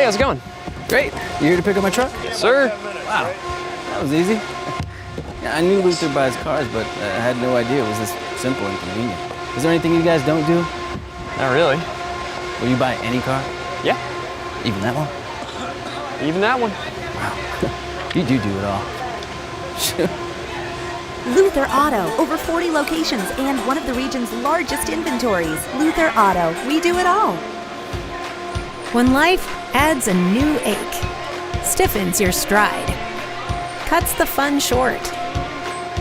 Hey, how's it going? Great. You here to pick up my truck? Yes, sir. Wow, that was easy. Yeah, I knew Luther buys cars, but I had no idea it was this simple and convenient. Is there anything you guys don't do? Not really. Will you buy any car? Yeah. Even that one? Even that one. Wow. You do it all. Luther Auto, over 40 locations and one of the region's largest inventories. Luther Auto, we do it all. When life adds a new ache, stiffens your stride, cuts the fun short,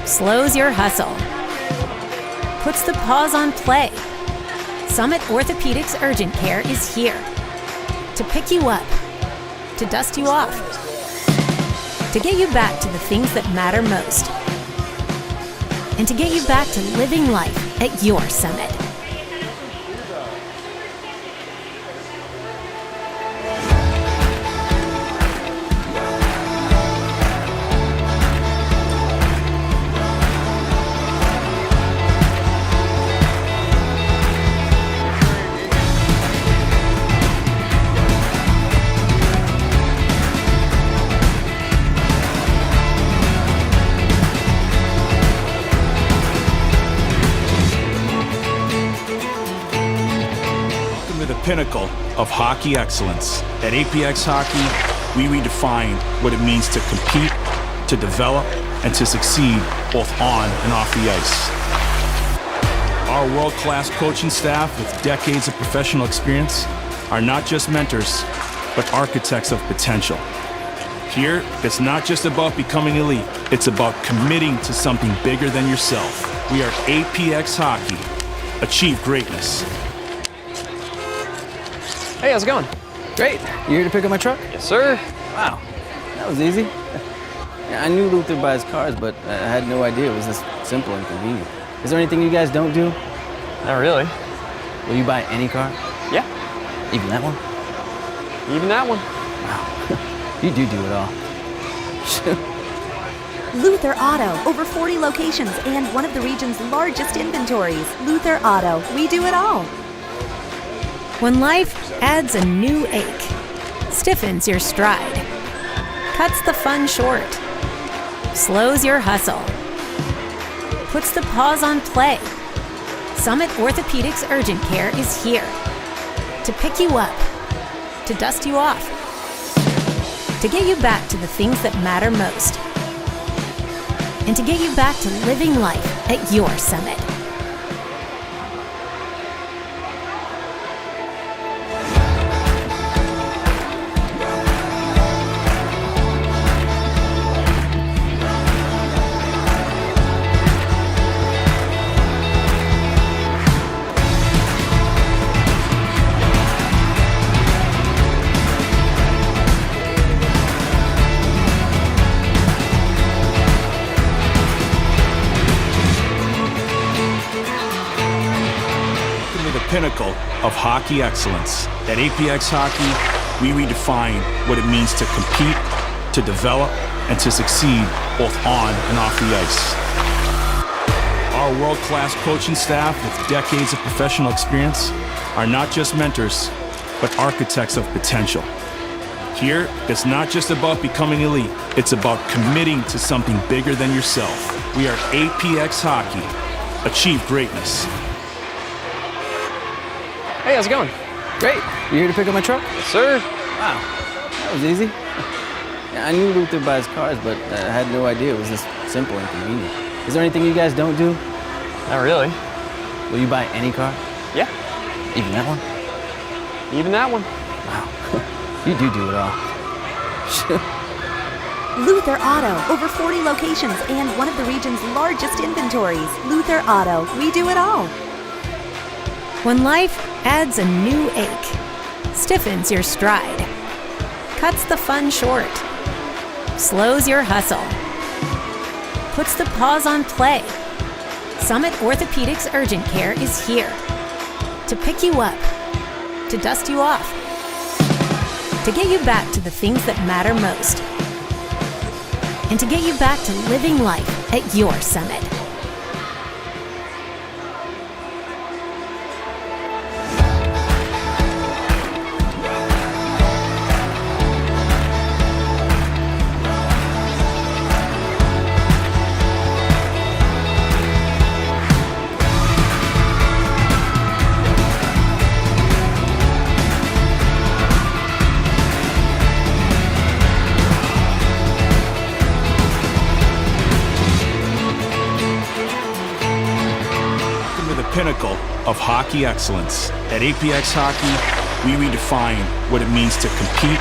slows your hustle, puts the pause on play, Summit Orthopedics Urgent Care is here to pick you up, to dust you off, to get you back to the things that matter most, and to get you back to living life at your Summit. Pinnacle of hockey excellence. At APX Hockey, we redefine what it means to compete, to develop, and to succeed both on and off the ice. Our world-class coaching staff with decades of professional experience are not just mentors, but architects of potential. Here, it's not just about becoming elite, it's about committing to something bigger than yourself. We are APX Hockey. Achieve greatness. Hey, how's it going? Great. You here to pick up my truck? Yes, sir. Wow, that was easy. Yeah, I knew Luther buys cars, but I had no idea it was this simple and convenient. Is there anything you guys don't do? Not really. Will you buy any car? Yeah. Even that one? Even that one. Wow. You do it all. Luther Auto, over 40 locations and one of the region's largest inventories. Luther Auto, we do it all. When life adds a new ache, stiffens your stride, cuts the fun short, slows your hustle, puts the pause on play, Summit Orthopedics Urgent Care is here to pick you up, to dust you off, to get you back to the things that matter most, and to get you back to living life at your Summit. Pinnacle of hockey excellence. At APX Hockey, we redefine what it means to compete, to develop, and to succeed both on and off the ice. Our world-class coaching staff with decades of professional experience are not just mentors, but architects of potential. Here, it's not just about becoming elite, it's about committing to something bigger than yourself. We are APX Hockey. Achieve greatness. Hey, how's it going? Great. You here to pick up my truck? Yes, sir. Wow, that was easy. Yeah, I knew Luther buys cars, but I had no idea it was this simple and convenient. Is there anything you guys don't do? Not really. Will you buy any car? Yeah. Even that one? Even that one. Wow. You do it all. Luther Auto, over 40 locations and one of the region's largest inventories. Luther Auto, we do it all. When life adds a new ache, stiffens your stride, cuts the fun short, slows your hustle, puts the pause on play, Summit Orthopedics Urgent Care is here to pick you up, to dust you off, to get you back to the things that matter most, and to get you back to living life at your Summit. pinnacle of hockey excellence. At APX Hockey, we redefine what it means to compete,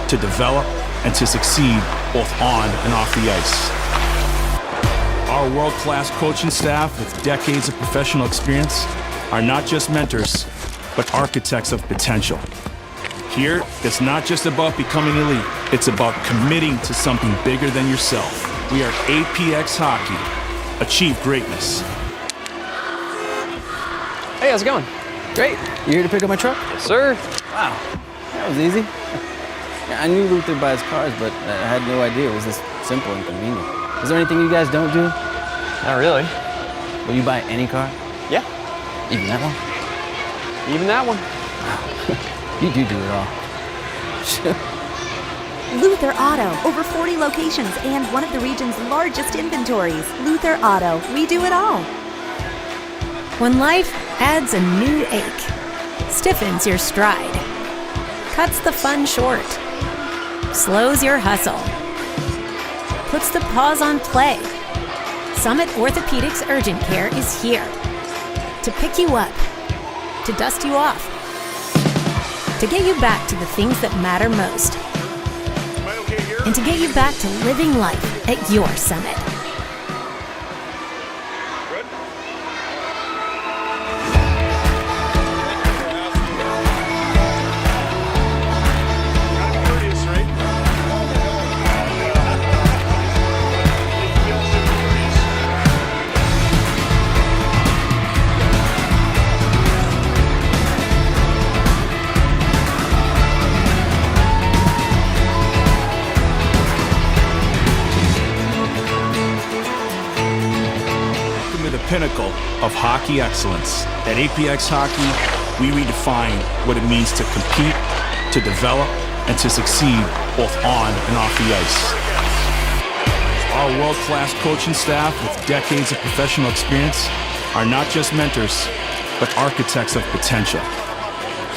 to develop, and to succeed both on and off the ice. Our world-class coaching staff with decades of professional experience are not just mentors, but architects of potential. Here, it's not just about becoming elite, it's about committing to something bigger than yourself. We are APX Hockey. Achieve greatness. Hey, how's it going? Great. You here to pick up my truck? Yes, sir. Wow, that was easy. Yeah, I knew Luther buys cars, but I had no idea it was this simple and convenient. Is there anything you guys don't do? Not really. Will you buy any car? Yeah, Even that one? even that one. You do it all. Luther Auto, over 40 locations and one of the region's largest inventories. Luther Auto, we do it all. When life adds a new ache, stiffens your stride, cuts the fun short, slows your hustle, puts the pause on play, Summit Orthopedics Urgent Care is here to pick you up, to dust you off, to get you back to the things that matter most, and to get you back to living life at your Summit. Pinnacle of hockey excellence. At APX Hockey, we redefine what it means to compete, to develop, and to succeed both on and off the ice. Our world-class coaching staff with decades of professional experience are not just mentors, but architects of potential.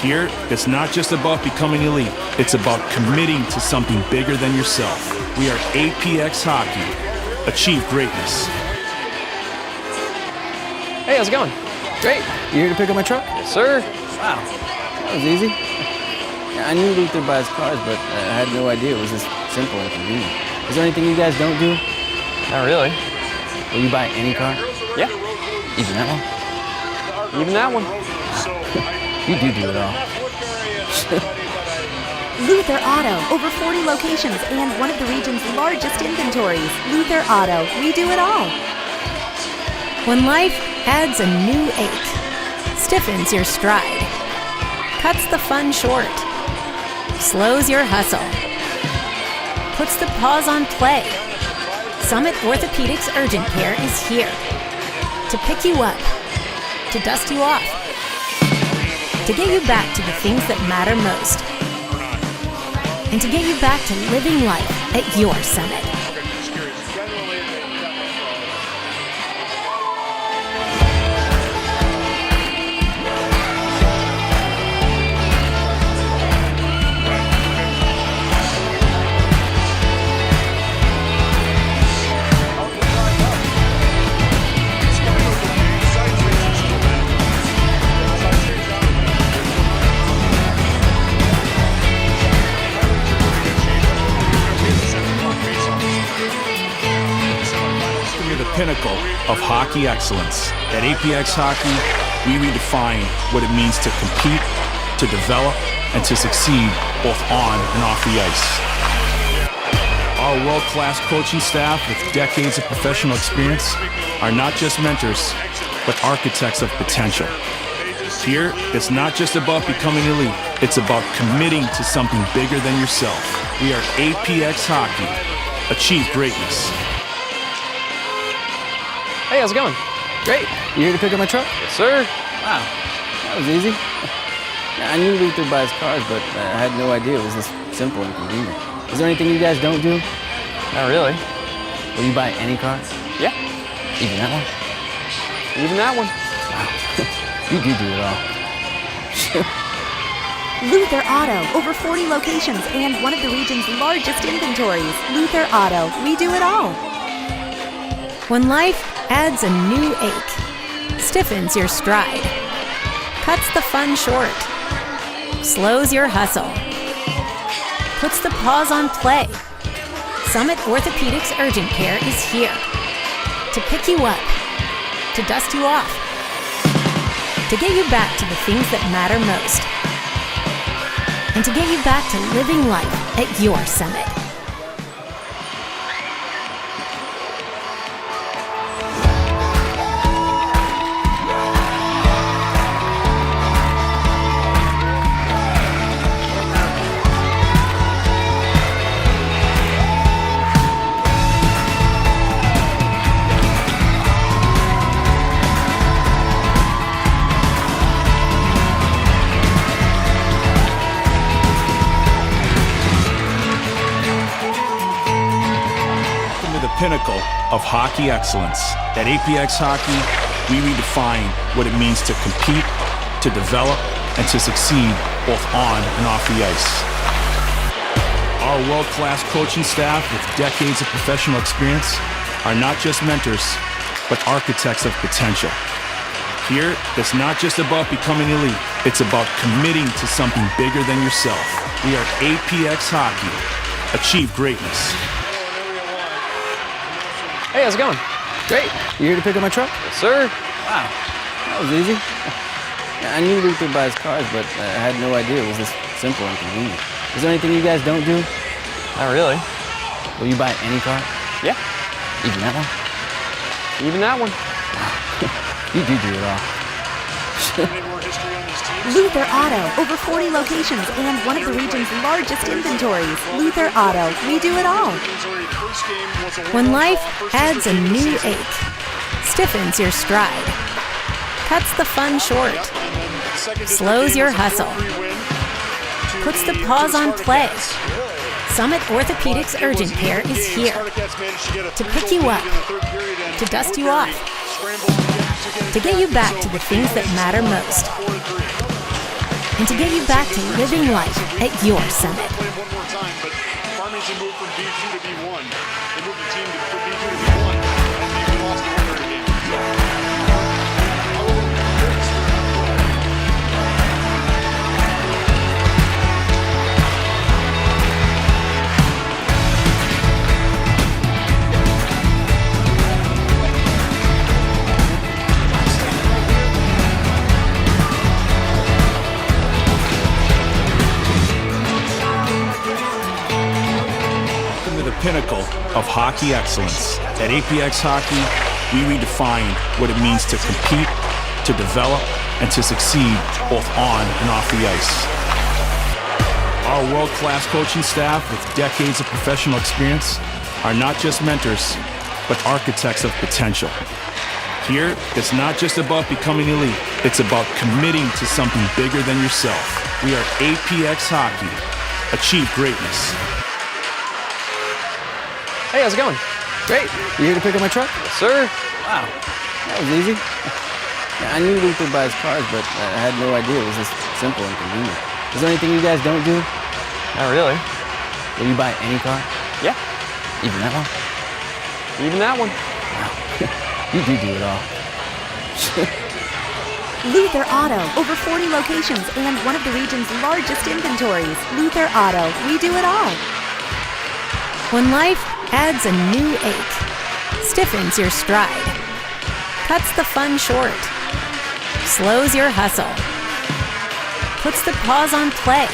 Here, it's not just about becoming elite, it's about committing to something bigger than yourself. We are APX Hockey. Achieve greatness. Hey, how's it going? Great. You here to pick up my truck? Yes, sir. Wow, that was easy. Yeah, I knew Luther buys cars, but I had no idea it was this simple and convenient. Is there anything you guys don't do? Not really. Will you buy any car? Yeah, Even that one? even that one. You do it all. Luther Auto, over 40 locations and one of the region's largest inventories. Luther Auto, we do it all. When life adds a new ache, stiffens your stride, cuts the fun short, slows your hustle, puts the pause on play, Summit Orthopedics Urgent Care is here to pick you up, to dust you off, to get you back to the things that matter most, and to get you back to living life at your Summit. Pinnacle of hockey excellence. At APX Hockey, we redefine what it means to compete, to develop, and to succeed both on and off the ice. Our world-class coaching staff with decades of professional experience are not just mentors, but architects of potential. Here, it's not just about becoming elite, it's about committing to something bigger than yourself. We are APX Hockey. Achieve greatness. Hey, how's it going? Great. You here to pick up my truck? Yes, sir. Wow, that was easy. Yeah, I knew Luther buys cars, but I had no idea it was this simple and convenient. Is there anything you guys don't do? Not really. Will you buy any car? Yeah, Even that one? even that one. You do it all. Luther Auto, over 40 locations and one of the region's largest inventories. Luther Auto, we do it all. When life adds a new ache, Stiffens your stride. Cuts the fun short. Slows your hustle. Puts the pause on play. Summit Orthopedics Urgent Care is here to pick you up, to dust you off, to get you back to the things that matter most, and to get you back to living life at your Summit. Pinnacle of hockey excellence. At APX Hockey, we redefine what it means to compete, to develop, and to succeed both on and off the ice. Our world-class coaching staff with decades of professional experience are not just mentors, but architects of potential. Here, it's not just about becoming elite, it's about committing to something bigger than yourself. We are APX Hockey. Achieve greatness. Hey, how's it going? Great. You here to pick up my truck? Yes, sir. Wow. That was easy. Yeah, I knew Luther buys cars, but I had no idea it was this simple and convenient. Is there anything you guys don't do? Not really. Will you buy any car? Yeah, Even that one? even that one. You do it all. Luther Auto, over 40 locations and one of the region's largest inventories. Luther Auto, we do it all. When life adds a new ache, stiffens your stride, cuts the fun short, slows your hustle, puts the pause on play, Summit Orthopedics Urgent Care is here to pick you up, to dust you off, to get you back to the things that matter most, and to get you back to living life at your Summit. Farmington moved from B2 to B1. They moved the team from B2 to B1, and they lost the winner again. Pinnacle of hockey excellence. At APX Hockey, we redefine what it means to compete, to develop, and to succeed both on and off the ice. Our world-class coaching staff with decades of professional experience are not just mentors, but architects of potential. Here, it's not just about becoming elite, it's about committing to something bigger than yourself. We are APX Hockey. Achieve greatness. Hey, how's it going? Great. You here to pick up my truck? Yes, sir. Wow. That was easy. Yeah, I knew Luther buys cars, but I had no idea it was this simple and convenient. Is there anything you guys don't do? Not really. Will you buy any car? Yeah, Even that one? even that one. Wow. You do it all. Luther Auto, over 40 locations and one of the region's largest inventories. Luther Auto, we do it all. When life adds a new ache, stiffens your stride, cuts the fun short, slows your hustle, puts the pause on play,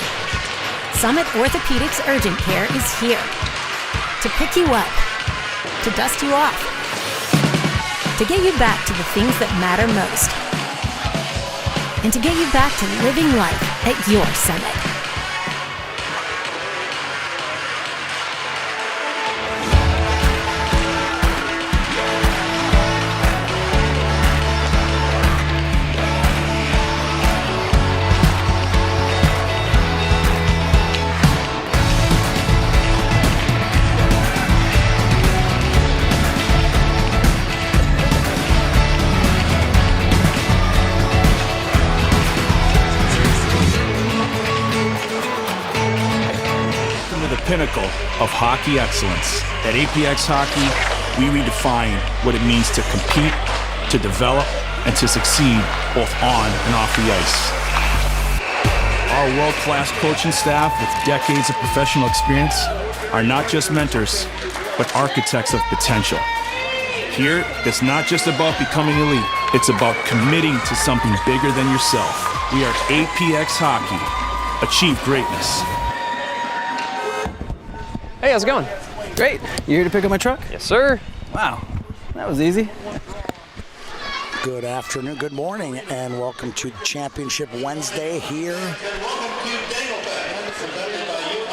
Summit Orthopedics Urgent Care is here to pick you up, to dust you off, to get you back to the things that matter most, and to get you back to living life at your Summit. Pinnacle of hockey excellence. At APX Hockey, we redefine what it means to compete, to develop, and to succeed both on and off the ice. Our world-class coaching staff with decades of professional experience are not just mentors, but architects of potential. Here, it's not just about becoming elite, it's about committing to something bigger than yourself. We are APX Hockey. Achieve greatness. Hey, how's it going? Great. You here to pick up my truck? Yes, sir. Wow, that was easy. Good afternoon, good morning, and welcome to Championship Wednesday here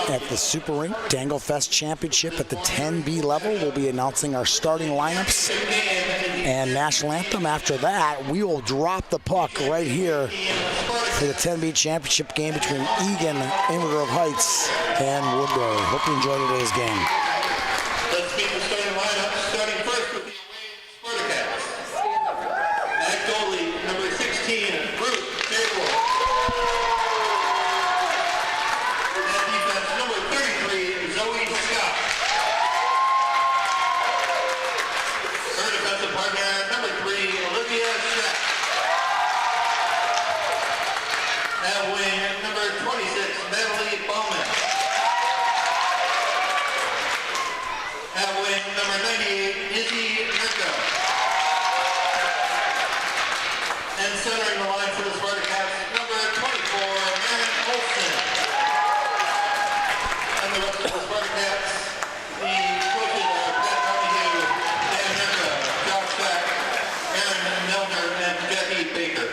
at the Super Rink Danglefest Championship at the 10B level. We'll be announcing our starting lineups and national anthem. After that, we will drop the puck right here for the 10B Championship game between Eagan, Inver Grove Heights, and Woodbury. Hope you enjoy today's game. Let's meet the starting lineup, starting first with the away Spartacats. At goalie, number 16, Bruce Taylor. At defense, number 33, Zoe Scott. Her defensive partner, number 3, Olivia Shack. At wing, number 26, Natalie Bowman. At wing, number 98, Izzy Mirko. And centering the line for the Spartacats, number 24, Aaron Olsen. And the rest of the Spartacats, the coaches are Pat Donahue, Dan Mirko, Josh Sack, Aaron Milner, and Jackie Baker.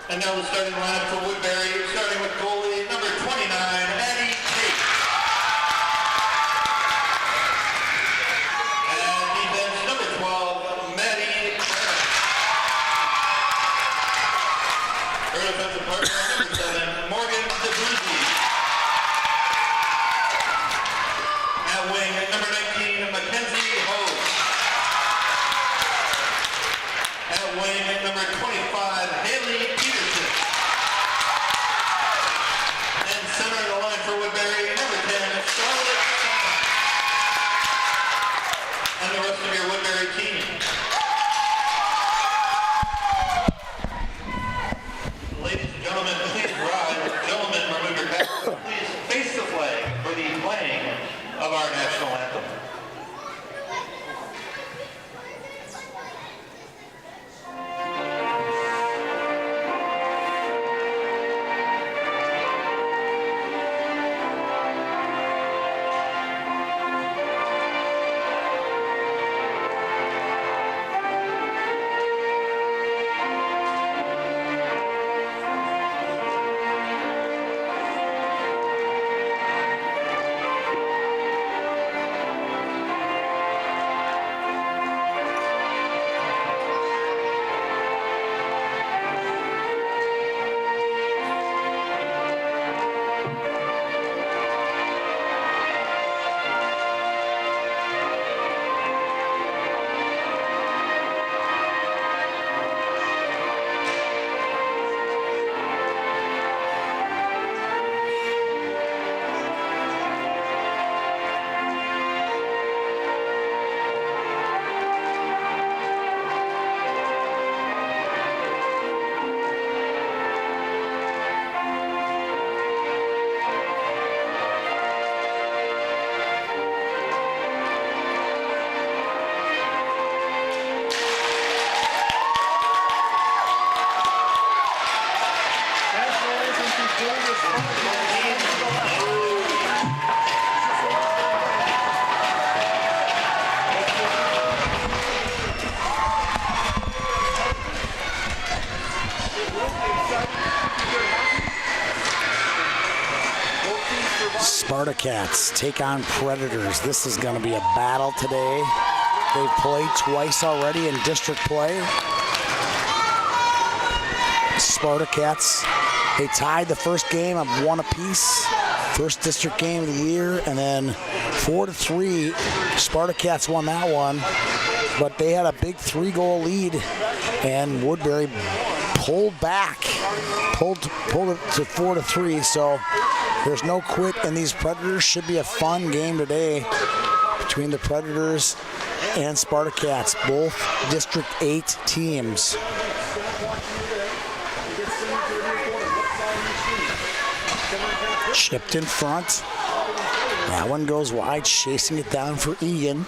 And now the starting lineup for Woodbury, starting with goalie, number 29, Addie Tate. And defense, number 12, Maddie Brown. Her defensive partner, number 7, Morgan DeBruzzi. At wing, number 19, Mackenzie Hogue. At wing, number 25, Haley Peterson. And centering the line for Woodbury, number 10, Charlotte Simon. And the rest of your Woodbury team. Ladies and gentlemen, please rise. Gentlemen, remove your caps. Please face the flag for the playing of our national anthem. Spartacats take on Predators. This is going to be a battle today. They've played twice already in district play. Spartacats, they tied the first game of 1 apiece. First district game of the year, and then 4-3, Spartacats won that one. But they had a big 3-goal lead, and Woodbury pulled back, pulled it to 4-3. So there's no quit, and these Predators should be a fun game today between the Predators and Spartacats, both District 8 teams. Chipped in front. That one goes wide, chasing it down for Eagan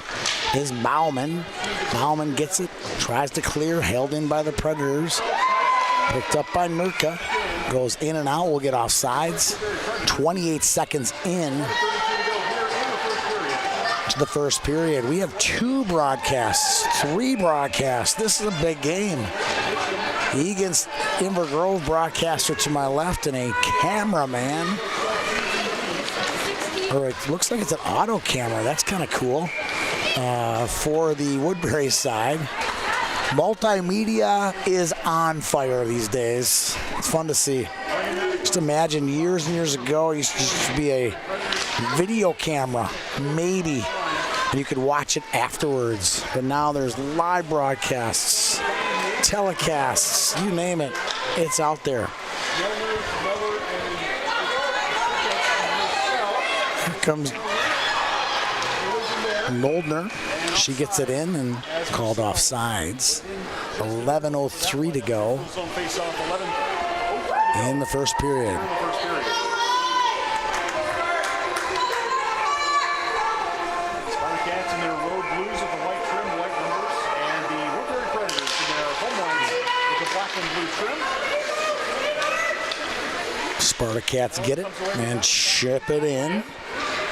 is Bauman. Bauman gets it, tries to clear, held in by the Predators. Picked up by Nurka, goes in and out, will get offsides. 28 seconds in to the first period. We have 2 broadcasts, 3 broadcasts. This is a big game. Eagan's Inver Grove broadcaster to my left and a cameraman. Or it looks like it's an auto camera. That's kind of cool. For the Woodbury side. Multimedia is on fire these days. It's fun to see. Just imagine years and years ago, it used to just be a video camera, maybe, and you could watch it afterwards. But now there's live broadcasts, telecasts, you name it, it's out there. Here comes Moldner. She gets it in and called off sides. 11:03 to go in the first period. Spartacats in their road blues with the white trim, white numbers, and the Woodbury Predators in their home ones with the black and blue trim. Spartacats get it and chip it in.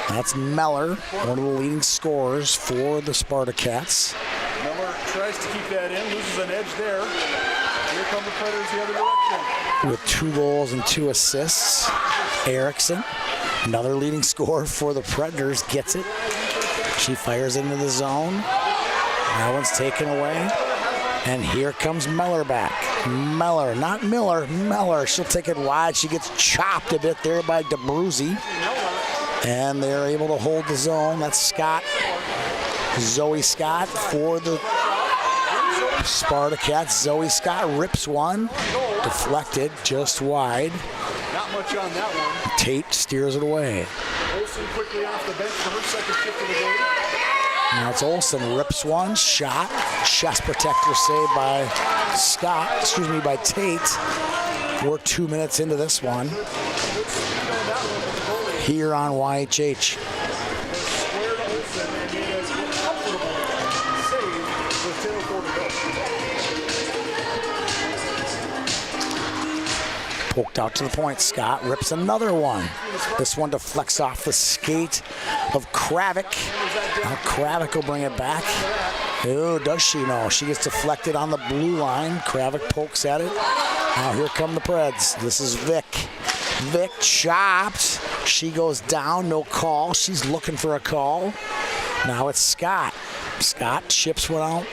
That's Meller, one of the leading scorers for the Spartacats. Miller tries to keep that in, loses an edge there. Here come the Predators the other direction. With 2 goals and 2 assists. Erickson, another leading scorer for the Predators, gets it. She fires into the zone. That one's taken away. And here comes Meller back. Meller, not Miller, Meller. She'll take it wide. She gets chopped a bit there by DeBruzzi. And they're able to hold the zone. That's Scott. Zoe Scott for the Spartacats. Zoe Scott rips one. Deflected just wide. Not much on that one. Tate steers it away. Olsen quickly off the bench for her second shift of the game. Now it's Olsen, rips one, shot. Chest protector saved by by Tate. We're 2 minutes into this one. Here on YHH. Poked out to the point. Scott rips another one. This one deflects off the skate of Kravik. Now Kravik will bring it back. Oh, does she? No. She gets deflected on the blue line. Kravik pokes at it. Now here come the Preds. This is Vic. Vic chopped. She goes down, no call. She's looking for a call. Now it's Scott. Scott chips one out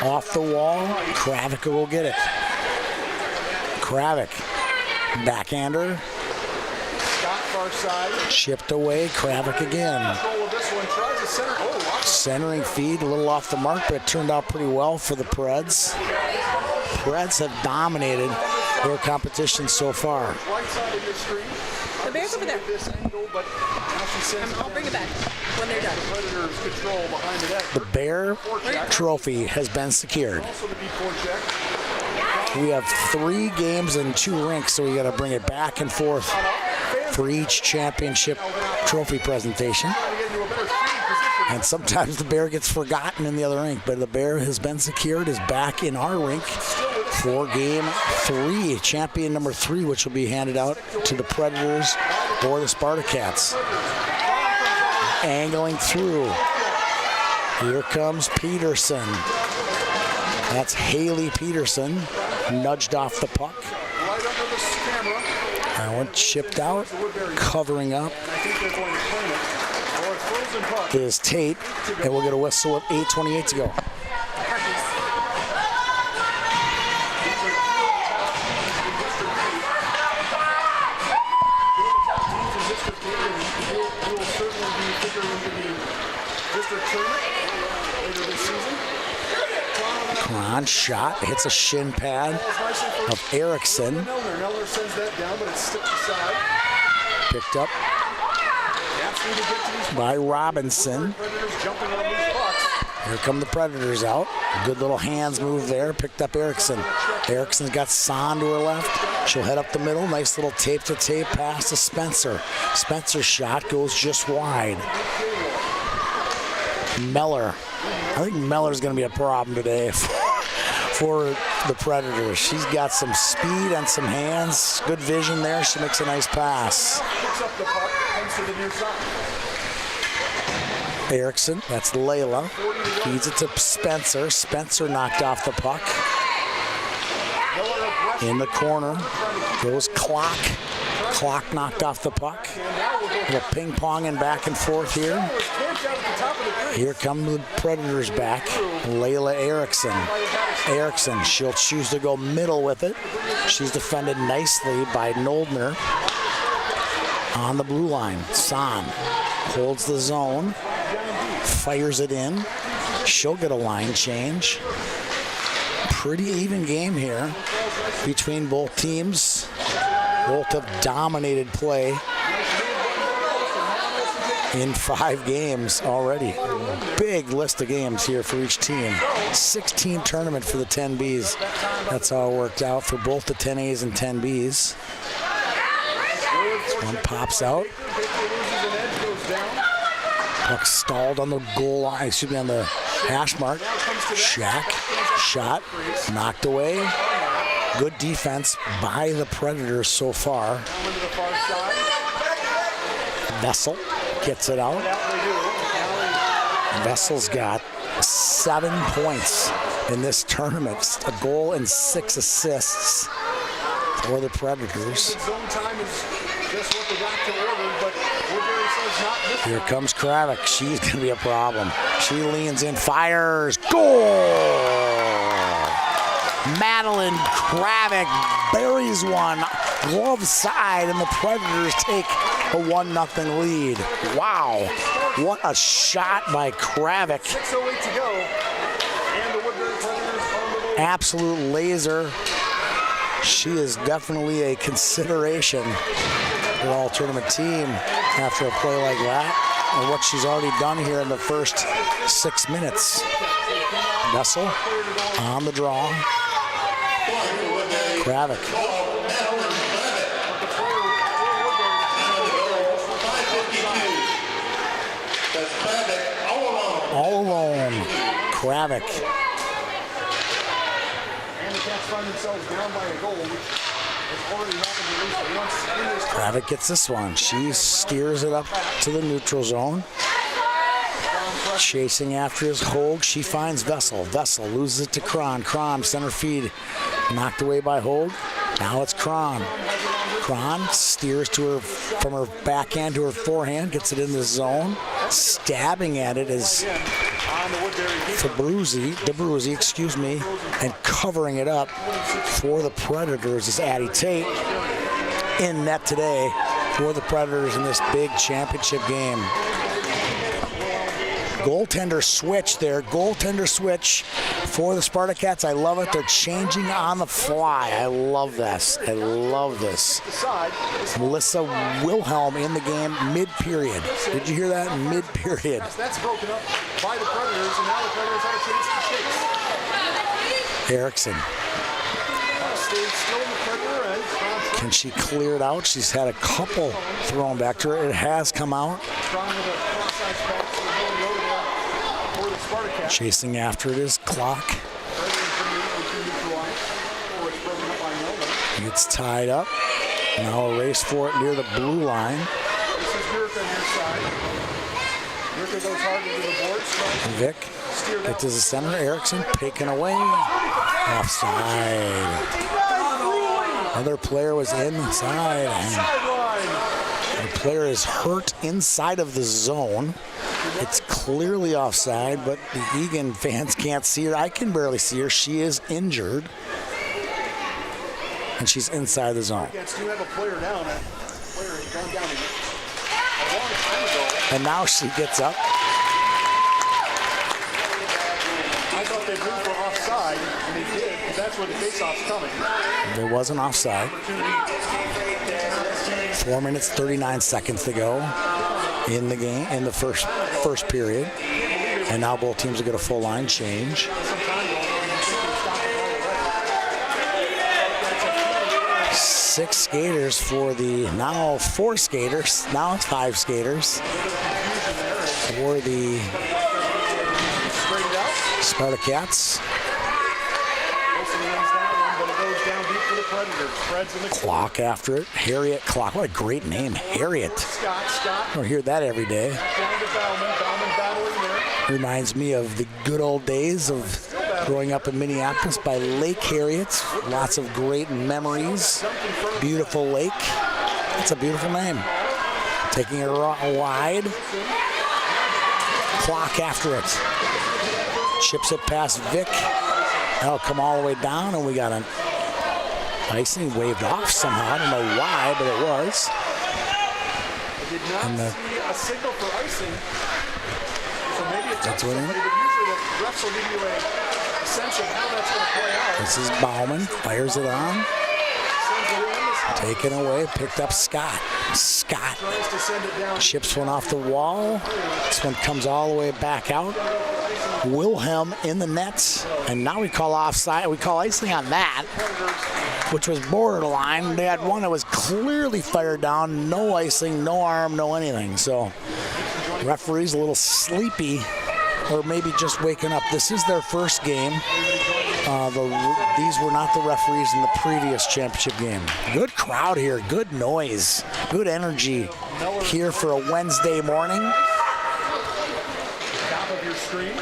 off the wall. Kravik will get it. Kravik, backhander. Scott far side. Chipped away. Kravik again. Control of this one. Tries to center. Centering feed, a little off the mark, but it turned out pretty well for the Preds. Preds have dominated their competition so far. Right side of your screen. The Bear's over there. This angle, but now she sends I'll bring it back when they're done. Predators control behind the net. The Bear trophy has been secured. Also the deep check. We have 3 games and 2 rinks, so we got to bring it back and forth for each championship trophy presentation. And sometimes the Bear gets forgotten in the other rink, but the Bear has been secured, is back in our rink for game 3, champion number 3, which will be handed out to the Predators or the Spartacats. Angling through. Here comes Peterson. That's Haley Peterson, nudged off the puck. That one chipped out, covering up is Tate, and we'll get a whistle with 8:28 to go. Kron shot, hits a shin pad of Erickson. Picked up by Robinson. Here come the Predators out. Good little hands move there. Picked up Erickson. Erickson's got Son to her left. She'll head up the middle. Nice little tape-to-tape pass to Spencer. Spencer's shot goes just wide. Meller. I think Meller's going to be a problem today for the Predators. She's got some speed and some hands. Good vision there. She makes a nice pass. Erickson, that's Layla. Feeds it to Spencer. Spencer knocked off the puck. In the corner goes Clock. Clock knocked off the puck. Little ping pong and back and forth here. Here come the Predators back. Layla Erickson. Erickson, she'll choose to go middle with it. She's defended nicely by Noldner. On the blue line, Son holds the zone. Fires it in. She'll get a line change. Pretty even game here between both teams. Both have dominated play in 5 games already. Big list of games here for each team. 16 tournament for the 10Bs. That's how it worked out for both the 10As and 10Bs. This one pops out. Puck stalled on the goal line, on the hash mark. Shack, shot, knocked away. Good defense by the Predators so far. Vessel gets it out. Vessel's got 7 points in this tournament. A goal and 6 assists for the Predators. Here comes Kravik. She's going to be a problem. She leans in, fires, goal! Madeline Kravik buries one, glove side, and the Predators take a 1-0 lead. Wow, what a shot by Kravik. 6:08 to go, and the Woodbury Predators on the road. Absolute laser. She is definitely a consideration for all tournament team after a play like that, and what she's already done here in the first 6 minutes. Vessel on the draw. Kravik. All alone. Kravik. And the Cats find themselves down by a goal, which has already happened at least once in this. Kravik gets this one. She steers it up to the neutral zone. Chasing after his Hogue. She finds Vessel. Vessel loses it to Kron. Kron center feed. Knocked away by Hogue. Now it's Kron. Kron steers to her from her backhand to her forehand. Gets it in the zone. Stabbing at it is DeBruzzi, excuse me, and covering it up for the Predators is Addie Tate. In net today for the Predators in this big championship game. Goaltender switch there. Goaltender switch for the Spartacats. I love it. They're changing on the fly. I love this. I love this. Melissa Wilhelm in the game mid-period. Did you hear that? Mid-period. That's broken up by the Predators, and now the Predators have a chance to chase. Erickson. Stays still in the Predator end. Can she clear it out? She's had a couple thrown back to her. It has come out. Chasing after it is Clock. It's tied up. Now a race for it near the blue line. Vic gets to the center. Erickson taken away. Offside. Another player was inside. And the player is hurt inside of the zone. It's clearly offside, but the Eagan fans can't see her. I can barely see her. She is injured. And she's inside the zone. And now she gets up. I thought they moved for offside, and they did, because that's where the faceoff's coming. There was an offside. 4 minutes, 39 seconds to go in the game, in the first period. And now both teams will get a full line change. Six skaters for the, now 4 skaters, now it's 5 skaters for the Spartacats. Clock after it. Harriet Clock. What a great name. Harriet. I don't hear that every day. Reminds me of the good old days of growing up in Minneapolis by Lake Harriet. Lots of great memories. Beautiful lake. It's a beautiful name. Taking it wide. Clock after it. Chips it past Vic. That'll come all the way down, and we got an icing waved off somehow. I don't know why, but it was. I did not see a signal for icing. So maybe it's that's what somebody, but usually the refs will give you a sense of how that's going to play out. This is Bauman. Fires it on. Taken away. Picked up Scott. Scott chips one off the wall. This one comes all the way back out. Wilhelm in the nets, and now we call offside. We call icing on that, which was borderline. They had one that was clearly fired down. No icing, no arm, no anything. So referee's a little sleepy, or maybe just waking up. This is their first game. These were not the referees in the previous championship game. Good crowd here, good noise, good energy here for a Wednesday morning. Top of your screen.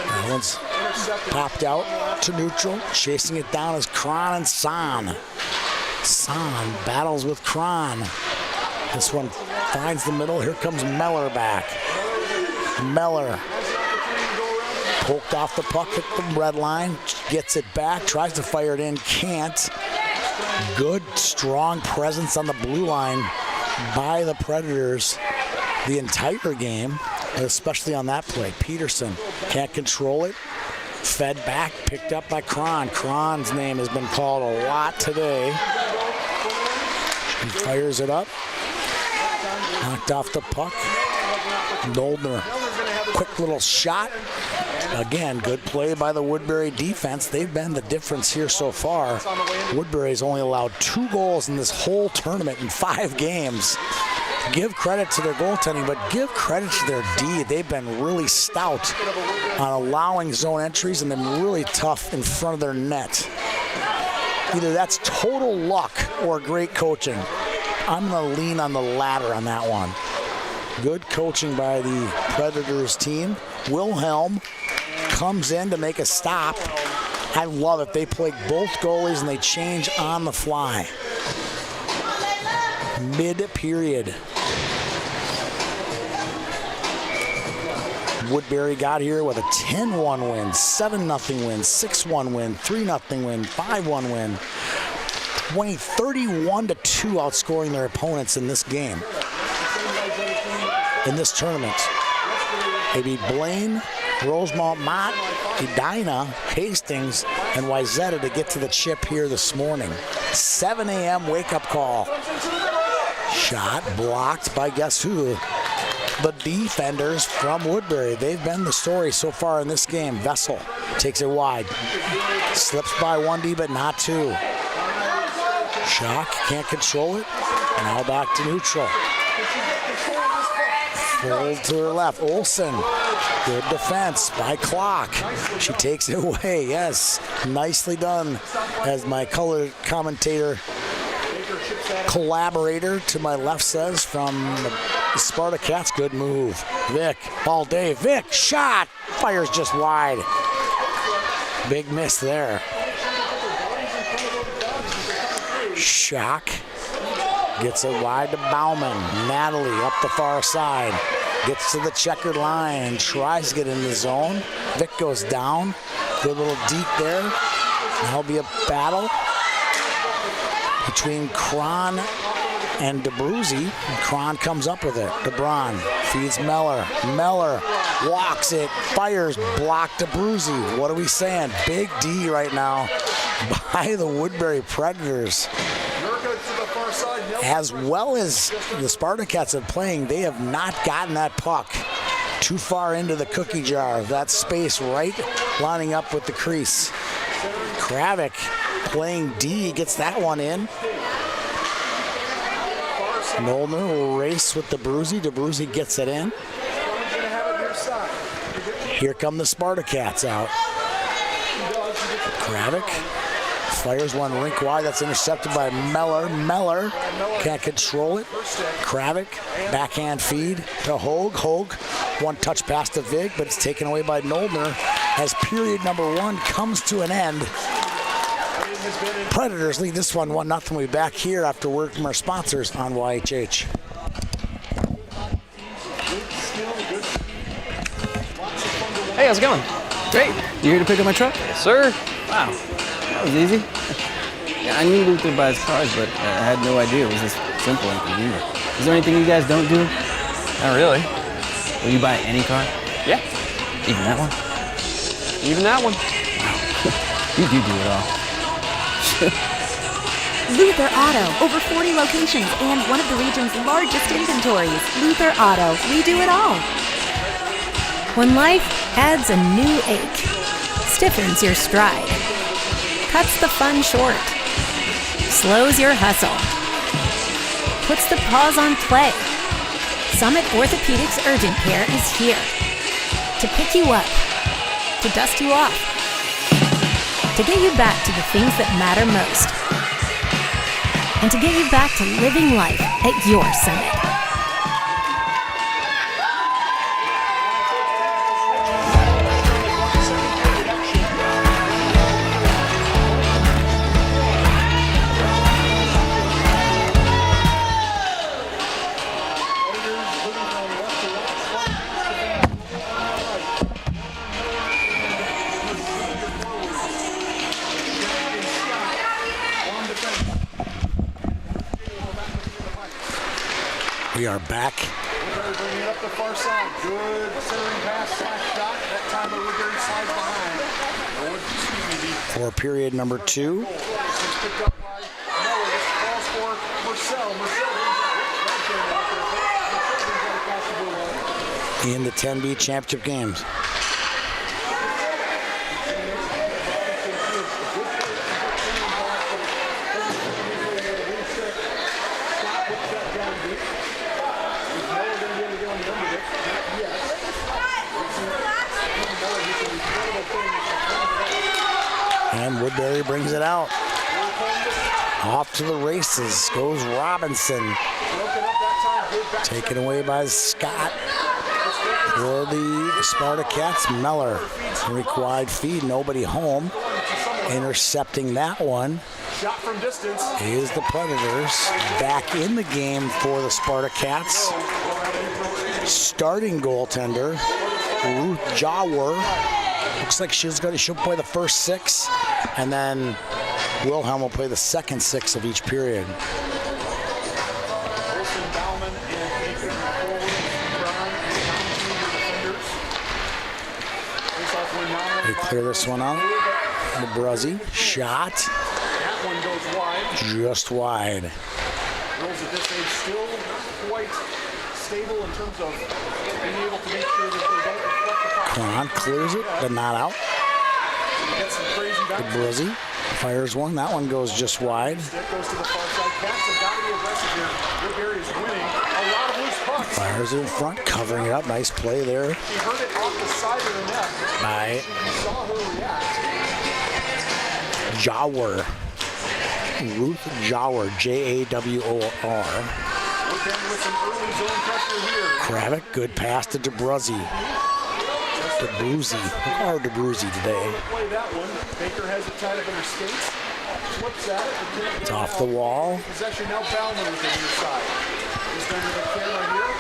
That one's popped out to neutral. Chasing it down is Kron and San. San battles with Kron. This one finds the middle. Here comes Meller back. Meller poked off the puck at the red line. Gets it back. Tries to fire it in. Can't. Good, strong presence on the blue line by the Predators the entire game, especially on that play. Peterson can't control it. Fed back, picked up by Kron. Kron's name has been called a lot today. He fires it up. Knocked off the puck. Goldner, quick little shot. Again, good play by the Woodbury defense. They've been the difference here so far. Woodbury's only allowed 2 goals in this whole tournament in 5 games. Give credit to their goaltending, but give credit to their D. They've been really stout on allowing zone entries and then really tough in front of their net. Either that's total luck or great coaching. I'm going to lean on the latter on that one. Good coaching by the Predators team. Wilhelm comes in to make a stop. I love it. They play both goalies and they change on the fly. Mid-period. Woodbury got here with a 10-1 win, 7-0 win, 6-1 win, 3-0 win, 5-1 win. 31-2 outscoring their opponents in this game. In this tournament. They beat Blaine, Rosemont, Mott, Edina, Hastings, and Wayzata to get to the chip here this morning. 7 a.m. wake-up call. Shot blocked by guess who? The defenders from Woodbury. They've been the story so far in this game. Vessel takes it wide. Slips by 1D, but not 2. Shock can't control it. Now back to neutral. Fold to her left. Olsen. Good defense by Clock. She takes it away. Yes, nicely done. As my color commentator collaborator to my left says from the Spartacats. Good move. Vic all day. Vic shot. Fires just wide. Big miss there. Shock gets it wide to Bauman. Natalie up the far side. Gets to the checkered line and tries to get in the zone. Vic goes down. Good little deep there. That'll be a battle between Kron and DeBruzzi. Kron comes up with it. DeBron feeds Meller. Meller walks it, fires, blocked DeBruzzi. What are we saying? Big D right now by the Woodbury Predators. As well as the Spartacats are playing, they have not gotten that puck too far into the cookie jar. That space right lining up with the crease. Kravik playing D, gets that one in. Noldner will race with DeBruzzi. DeBruzzi gets it in. Here come the Spartacats out. Kravik fires one rink wide. That's intercepted by Meller. Meller can't control it. Kravik, backhand feed to Hogue. Hogue, one touch pass to Vig, but it's taken away by Noldner as period number 1 comes to an end. Predators lead this one 1-0. We'll be back here after word from our sponsors on YHH. Hey, how's it going? Great. You here to pick up my truck? Yes, sir. Wow. That was easy. Yeah, I knew Luther buys cars, but I had no idea it was this simple and convenient. Is there anything you guys don't do? Not really. Will you buy any car? Yeah. Even that one? Even that one. You do it all. Luther Auto, over 40 locations and one of the region's largest inventories. Luther Auto, we do it all. When life adds a new ache, stiffens your stride, cuts the fun short, slows your hustle, puts the pause on play, Summit Orthopedics Urgent Care is here to pick you up, to dust you off, to get you back to the things that matter most, and to get you back to living life at your Summit. We are back. Bringing it up the far side. Good centering pass / shot. That time Woodbury slides behind. For period number 2. Picked up by Miller. This falls for Marcel. Marcel brings it In the 10B championship games. And Woodbury brings it out. Off to the races goes Robinson. Taken away by Scott. For the Spartacats, Meller. Rink wide feed, nobody home. Intercepting that one shot from distance is the Predators. Back in the game for the Spartacats. Starting goaltender, Ruth Jawar. Looks like she'll play the first 6, and then Wilhelm will play the second 6 of each period. They clear this one out. DeBruzzi, shot. That one goes wide. Just wide. Girls at this age still not quite stable in terms of being able to make sure that they don't reflect the puck. Kron clears it, but not out. Get some crazy bounces. DeBruzzi fires one. That one goes just wide. That goes to the far side. Cats have got to be aggressive here. Woodbury is winning. A lot of loose pucks. Fires it in front, covering it up. Nice play there He heard it off the side of the net. by He saw her react. Jawar. Ruth Jawar, Jawor. With some early zone pressure here. Kravik, good pass to DeBruzzi. DeBruzzi. Look how DeBruzzi today. Play that one. Baker has it tied up in her skates. Flips at it. It's off the wall. Possession now Bauman with the near side. Just under the camera here.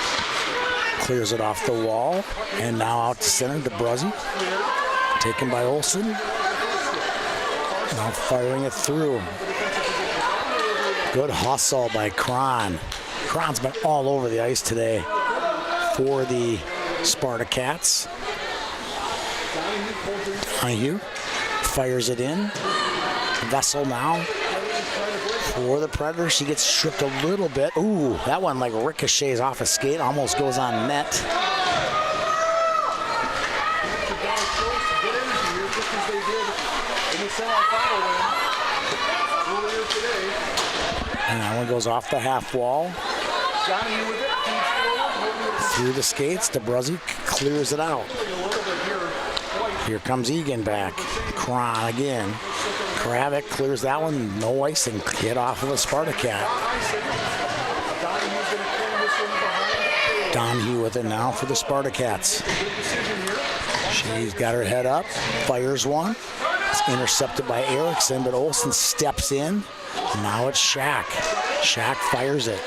Clears it off the wall. And now out to center, DeBruzzi. Taken by Olsen. Now firing it through. Good hustle by Kron. Kron's been all over the ice today for the Spartacats. Donahue fires it in. Vessel now For the Predators, she gets stripped a little bit. Ooh, that one like ricochets off a skate, almost goes on net. And that one goes off the half wall. Through the skates, DeBruzzi clears it out. Here comes Eagan back. Kron again. Kravik clears that one. No icing. Hit off of a Spartacat. Donahue with it now for the Spartacats. She's got her head up. Fires one. It's intercepted by Erickson, but Olsen steps in. Now it's Shack. Shack fires it.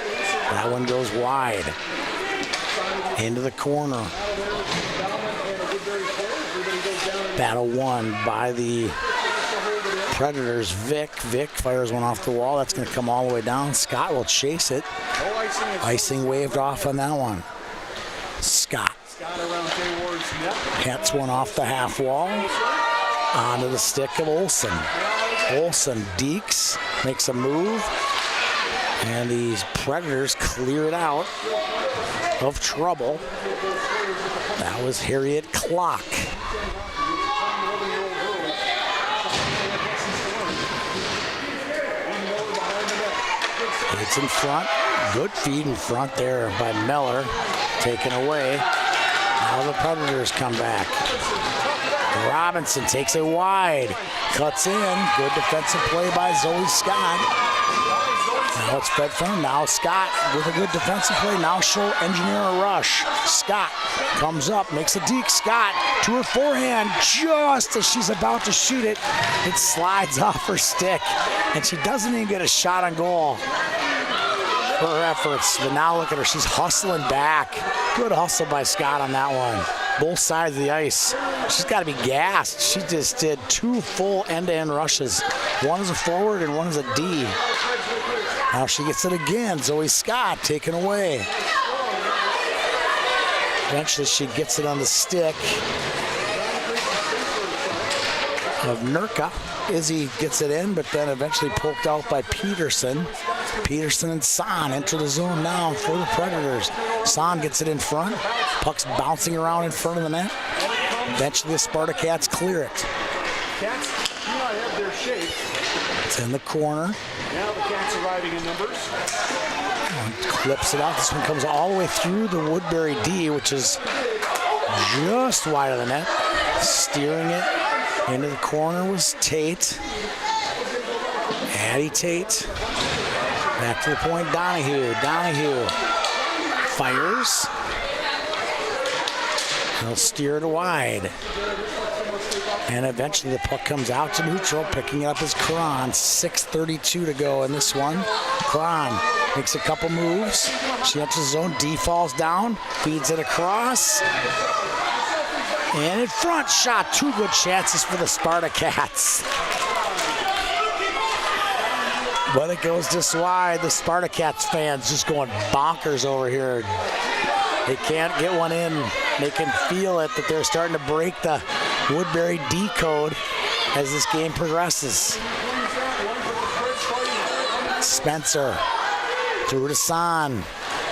That one goes wide. Into the corner. Battle won by the Predators. Vic fires one off the wall. That's going to come all the way down. Scott will chase it. Icing waved off on that one. Scott hits one off the half wall. Onto the stick of Olsen. Olsen dekes, makes a move. And these Predators clear it out of trouble. That was Harriet Clock. It's in front. Good feed in front there by Miller. Taken away. Now the Predators come back. Robinson takes it wide. Cuts in. Good defensive play by Zoe Scott. Now it's fed from. Now Scott with a good defensive play. Now she'll engineer a rush. Scott comes up, makes a deke. Scott to her forehand. Just as she's about to shoot it, it slides off her stick. And she doesn't even get a shot on goal. Her efforts, but now look at her. She's hustling back. Good hustle by Scott on that one. Both sides of the ice. She's got to be gassed. She just did 2 full end-to-end rushes. One is a forward and one is a D. Now she gets it again. Zoe Scott taken away. Eventually she gets it on the stick of Nurka. Izzy gets it in, but then eventually poked out by Peterson. Peterson and San enter the zone now for the Predators. San gets it in front. Puck's bouncing around in front of the net. Eventually the Spartacats clear it. Cats do not have their shape. It's in the corner. Now the Cats arriving in numbers. Clips it out. This one comes all the way through the Woodbury D, which is just wide of the net. Steering it into the corner was Tate. Addie Tate. Back to the point, Donahue. Donahue fires. He'll steer it wide. And eventually the puck comes out to neutral. Picking it up is Kron. 6:32 to go in this one. Kron makes a couple moves. She enters the zone. D falls down. Feeds it across. And in front shot. 2 good chances for the Spartacats. But it goes just wide. The Spartacats fans just going bonkers over here. They can't get one in. They can feel it that they're starting to break the Woodbury D code as this game progresses. Spencer through to San.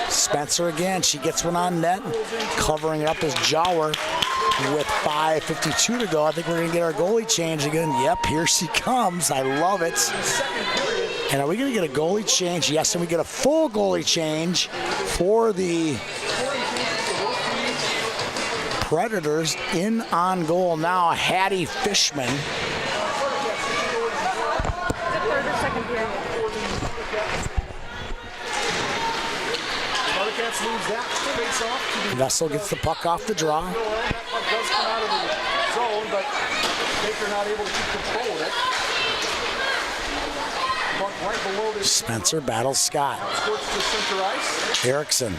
Spencer again. She gets one on net. Covering it up is Jauer with 5:52 to go. I think we're going to get our goalie change again. Yep, here she comes. I love it. And are we going to get a goalie change? Yes, and we get a full goalie change for the Predators. In on goal now, Hattie Fishman. Vessel gets the puck off the draw. That puck does come out of the zone, but Baker not able to keep control of it. Spencer battles Scott. Erickson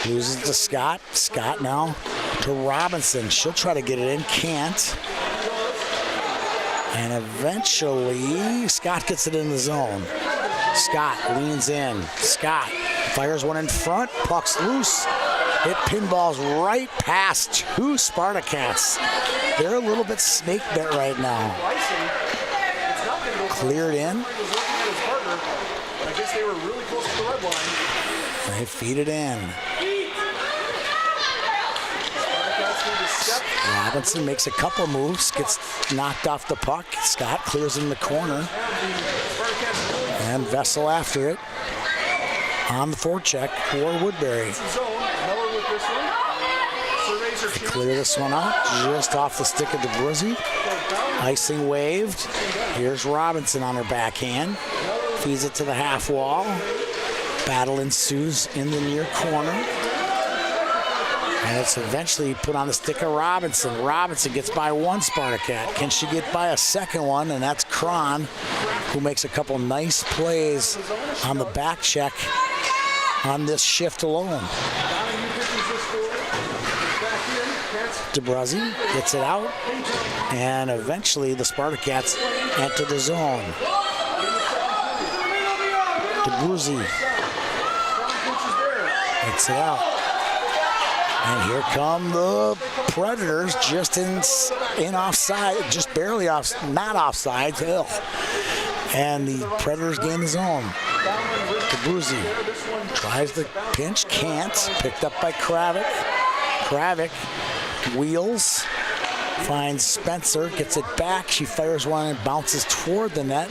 loses to Scott. Scott now to Robinson. She'll try to get it in, can't. And eventually Scott gets it in the zone. Scott leans in. Scott fires one in front. Puck's loose. It pinballs right past 2 Spartacats. They're a little bit snake bit right now. Cleared in. Cats, they were really close to the red line. They feed it in. Cats need to step. Robinson makes a couple moves, gets knocked off the puck. Scott clears in the corner. And Vessel after it. On the forecheck for Woodbury. They clear this one out just off the stick of DeBruzzi. Icing waved. Here's Robinson on her backhand. Feeds it to the half wall. Battle ensues in the near corner. And it's eventually put on the stick of Robinson. Robinson gets by one Spartacat. Can she get by a second one? And that's Cron, who makes a couple nice plays on the back check on this shift alone. DeBruzzi gets it out, and eventually the Spartacats enter the zone. DeBruzzi gets it out. And here come the Predators, just in offside, just barely off, not offside. Ugh. And the Predators gain the zone. DeBruzzi tries the pinch, can't. Picked up by Kravik. Kravik wheels, finds Spencer, gets it back. She fires one and bounces toward the net.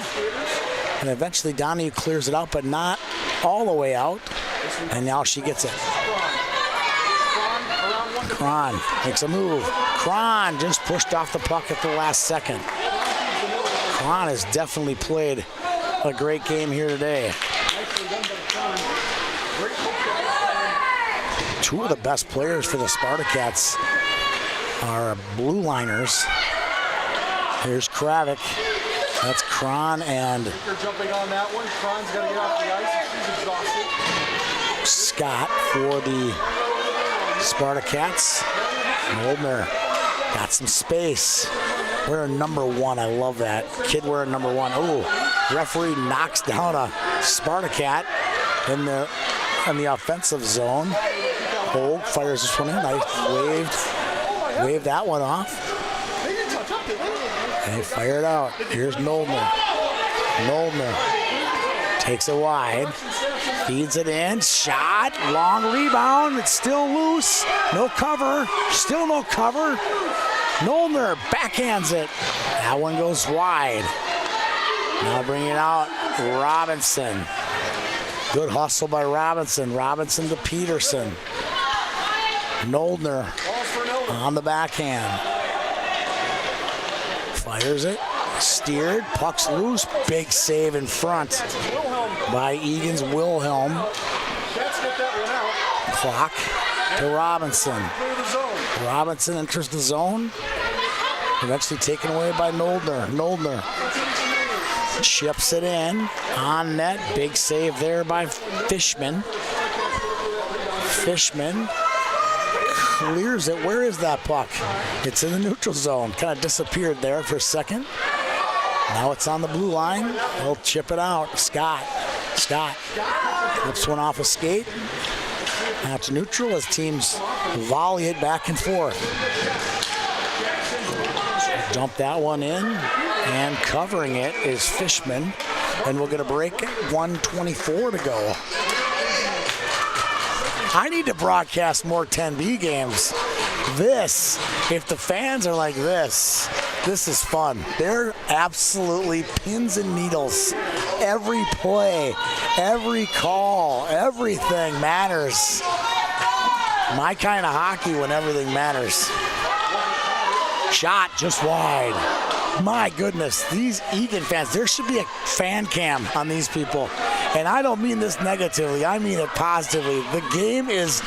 And eventually Donahue clears it out, but not all the way out. And now she gets it. Cron makes a move. Cron just pushed off the puck at the last second. Cron has definitely played a great game here today. Two of the best players for the Spartacats are blue liners. Here's Kravik. That's Cron and jumping on that one. Cron's got to get off the ice. She's exhausted. Scott for the Spartacats. Moldner got some space. Wearing number 1. I love that. Kid wearing number 1. Oh, referee knocks down a Spartacat in the offensive zone. Hogue fires this one in. I waved that one off. And they fire it out. Here's Noldner. Noldner takes it wide. Feeds it in. Shot. Long rebound. It's still loose. No cover. Still no cover. Noldner backhands it. That one goes wide. Now bringing it out. Robinson. Good hustle by Robinson. Robinson to Peterson. Noldner on the backhand. Fires it. Steered. Puck's loose. Big save in front by Egan's Wilhelm. Clock to Robinson. Robinson enters the zone. Eventually taken away by Noldner. Noldner chips it in. On net. Big save there by Fishman. Fishman clears it. Where is that puck? It's in the neutral zone. Kind of disappeared there for a second. Now it's on the blue line. He'll chip it out. Scott flips one off a skate. Out to neutral as teams volley it back and forth. Dump that one in, and covering it is Fishman. And we'll get a break at 1:24 to go. I need to broadcast more 10B games. This, if the fans are like this is fun. They're absolutely pins and needles. Every play, every call, everything matters. My kind of hockey when everything matters. Shot just wide. My goodness, these Eagan fans, there should be a fan cam on these people. And I don't mean this negatively, I mean it positively. The game is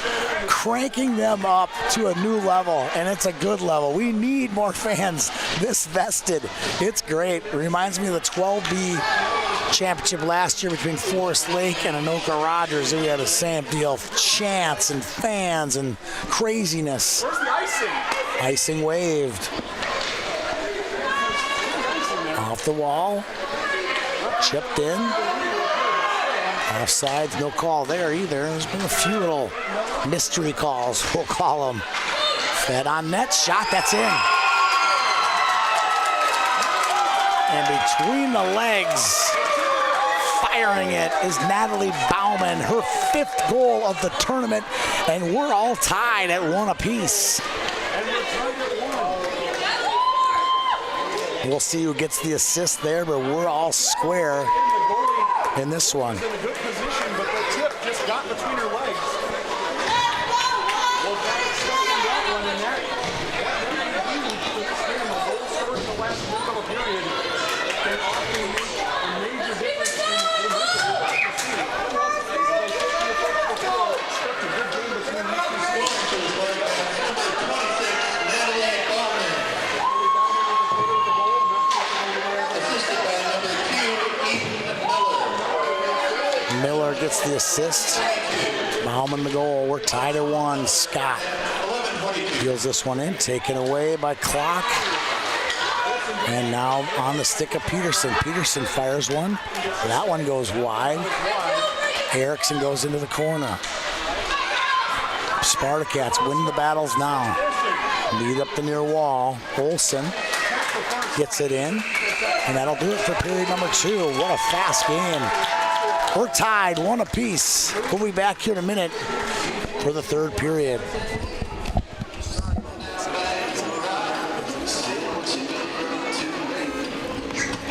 cranking them up to a new level, and it's a good level. We need more fans this vested. It's great. It reminds me of the 12B championship last year between Forest Lake and Anoka Rogers. We had the same deal, chants and fans and craziness. Where's the icing? Icing waved. Off the wall, chipped in. Offsides, no call there either. There's been a few little mystery calls, we'll call them. Fed on net, shot, that's in. And between the legs, firing it is Natalie Bauman, her 5th goal of the tournament, and we're all tied at 1 apiece. We'll see who gets the assist there, but we're all square in this one. In a good position, but the tip just got between her legs. Well, that's that one, and that in the last middle period can often make a major difference in Miller gets the assist. Bauman the goal. We're tied at 1. Scott deals this one in, taken away by Clock. And now on the stick of Peterson. Peterson fires one. That one goes wide. Erickson goes into the corner. Spartacats win the battles now. Lead up the near wall. Olsen gets it in. And that'll do it for period number 2. What a fast game. We're tied 1 apiece. We'll be back here in a minute for the 3rd period.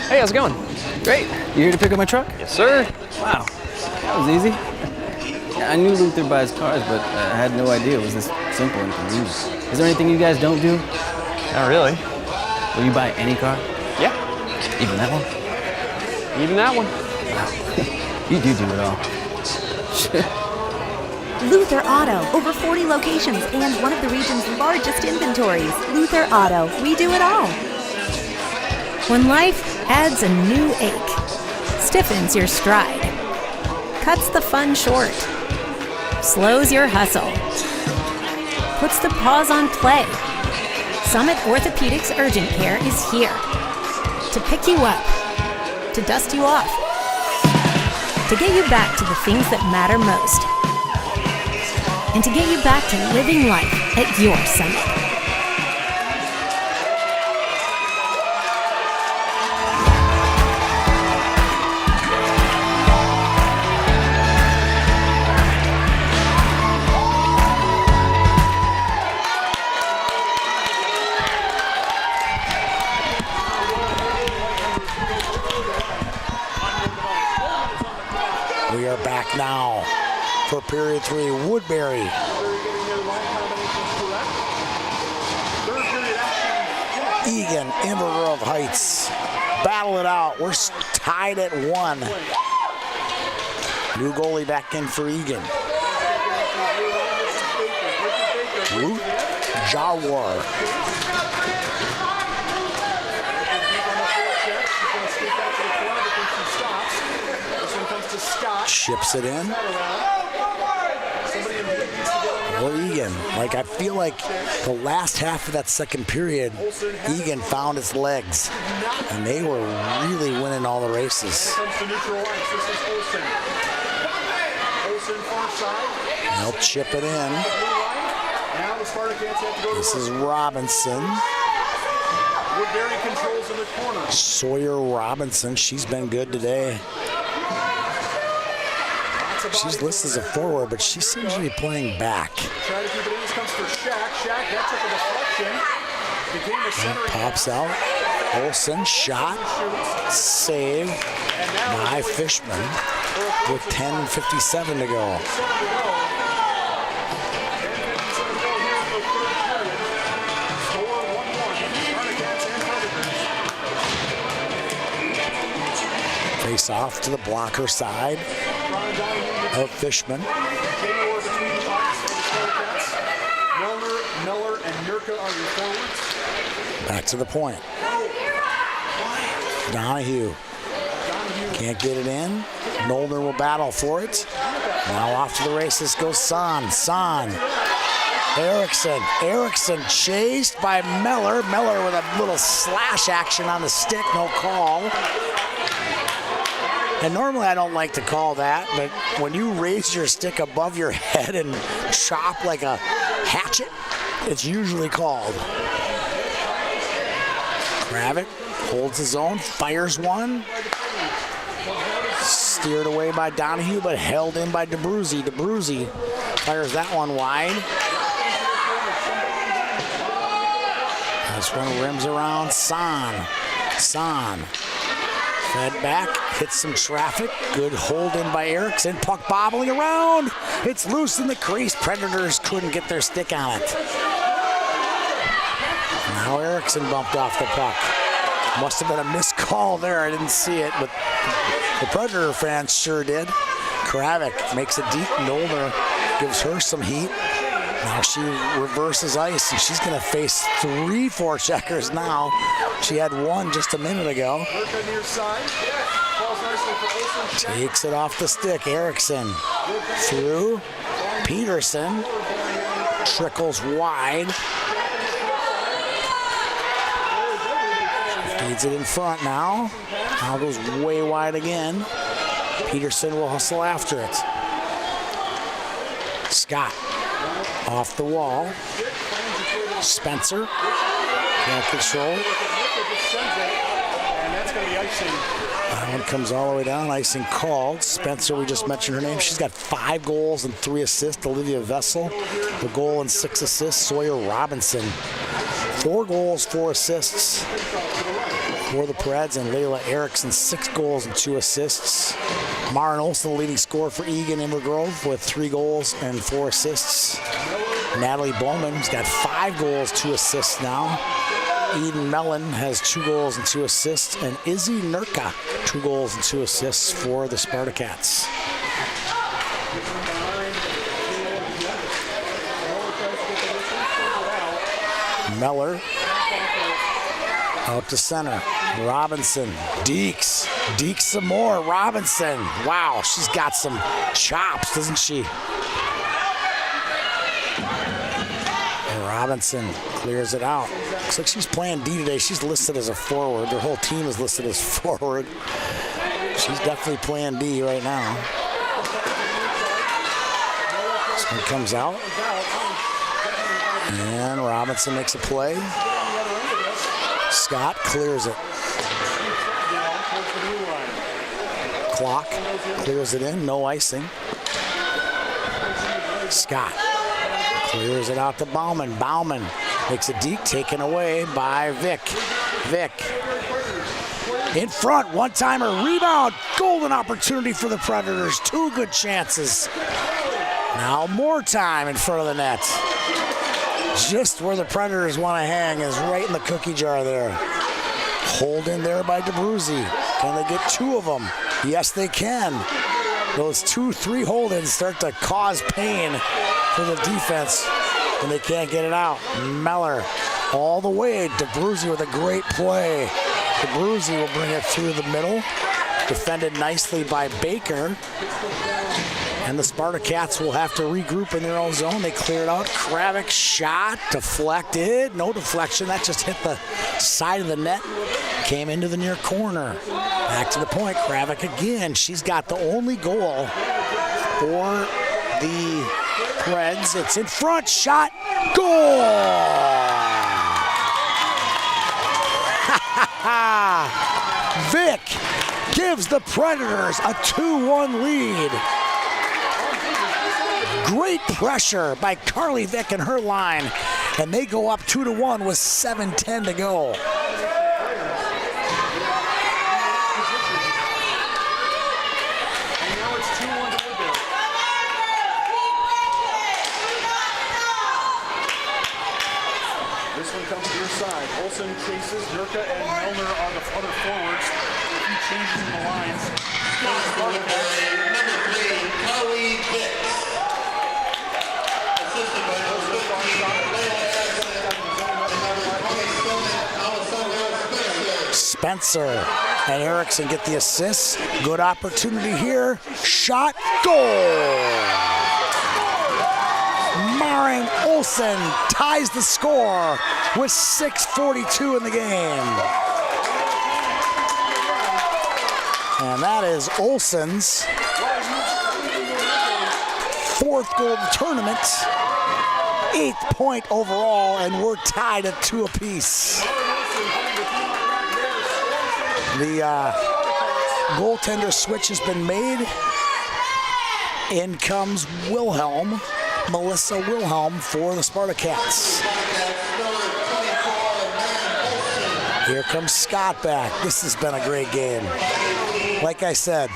Hey, how's it going? Great. You here to pick up my truck? Yes, sir. Wow, that was easy. Yeah, I knew Luther buys cars, but I had no idea it was this simple and convenient. Is there anything you guys don't do? Not really. Will you buy any car? Yeah. Even that one? Even that one. You do it all. Luther Auto, over 40 locations and one of the region's largest inventories. Luther Auto, we do it all. When life adds a new ache, stiffens your stride, cuts the fun short, slows your hustle, puts the pause on play, Summit Orthopedics Urgent Care is here to pick you up, to dust you off, to get you back to the things that matter most, and to get you back to living life at your Summit. We are back now for period 3. Woodbury Eagan, Inver Grove Heights. Battle it out. We're tied at 1. New goalie back in for Eagan. Ruth Jawar. Ships it in. Or Eagan. Like, I feel like the last half of that second period, Eagan found his legs. And they were really winning all the races. They'll chip it in. This is Robinson. Woodbury controls in the corner. Sawyer Robinson, she's been good today. She's listed as a forward, but she seems to be playing back. Try to keep it in. This comes for Shaq. Shaq, that took a deflection. Became a center. Pops out. Olsen, shot, save by Fishman with 10:57 to go. Face off to the blocker side of Fishman. Miller and Nurka are your forwards. Back to the point. Donahue can't get it in. Nolder will battle for it. Now off to the races goes Son. Erickson chased by Miller. Miller with a little slash action on the stick, no call. And normally I don't like to call that, but when you raise your stick above your head and chop like a hatchet, it's usually called. Kravik holds his own, fires one. Steered away by Donahue, but held in by DeBruzzi. DeBruzzi fires that one wide. This one rims around San. Fed back, hits some traffic. Good hold in by Erickson. Puck bobbling around. It's loose in the crease. Predators couldn't get their stick on it. Now Erickson bumped off the puck. Must have been a missed call there. I didn't see it, but the Predator fans sure did. Kravik makes it deep. Nolner gives her some heat. Now she reverses ice, and she's going to face 3 forecheckers now. She had one just a minute ago. Takes it off the stick. Erickson through. Peterson trickles wide. Feeds it in front now. Now goes way wide again. Peterson will hustle after it. Scott off the wall. Spencer can't control. That one comes all the way down. Icing called. Spencer, we just mentioned her name. She's got 5 goals and 3 assists. Olivia Vessel, a goal and 6 assists. Sawyer Robinson, 4 goals, 4 assists for the Preds. And Layla Erickson, 6 goals and 2 assists. Maren Olsen, the leading scorer for Eagan Invergrove, with 3 goals and 4 assists. Natalie Bowman's got 5 goals, 2 assists now. Eden Mellon has 2 goals and 2 assists. And Izzy Nurka, 2 goals and 2 assists for the Spartacats. Meller out to center. Robinson, Deeks some more. Robinson, wow, she's got some chops, doesn't she? And Robinson clears it out. Looks like she's playing D today. She's listed as a forward. Their whole team is listed as forward. She's definitely playing D right now. This one comes out. And Robinson makes a play. Scott clears it. Clock clears it in, no icing. Scott clears it out to Bauman. Bauman makes a deke, taken away by Vick. Vick in front, one-timer, rebound, golden opportunity for the Predators. 2 good chances. Now more time in front of the net. Just where the Predators want to hang is right in the cookie jar there. Hold in there by DeBruzzi. Can they get 2 of them? Yes, they can. Those 2-3 hold-ins start to cause pain for the defense when they can't get it out. Meller all the way. DeBruzzi with a great play. DeBruzzi will bring it through the middle. Defended nicely by Baker. And the Spartacats will have to regroup in their own zone. They cleared out. Kravik shot, deflected. No deflection. That just hit the side of the net. Came into the near corner. Back to the point. Kravik again. She's got the only goal for the Preds. It's in front. Shot. Goal! Vick gives the Predators a 2-1 lead. Great pressure by Carly Vick and her line, and they go up 2-1 with 7:10 to go. This one comes to your side. Olsen chases. Nurka and Milner are the other forwards. A few changes in the lines. Number 3, Carly Vick. Spencer and Erickson get the assists. Good opportunity here. Shot. Goal! Maren Olsen ties the score with 6:42 in the game. And that is Olsen's 4th goal of the tournament. 8th point overall, and we're tied at 2 goaltender switch has been made. In comes Wilhelm, Melissa Wilhelm for the Sparta Cats. Here comes Scott back. This has been a great game. Like I said,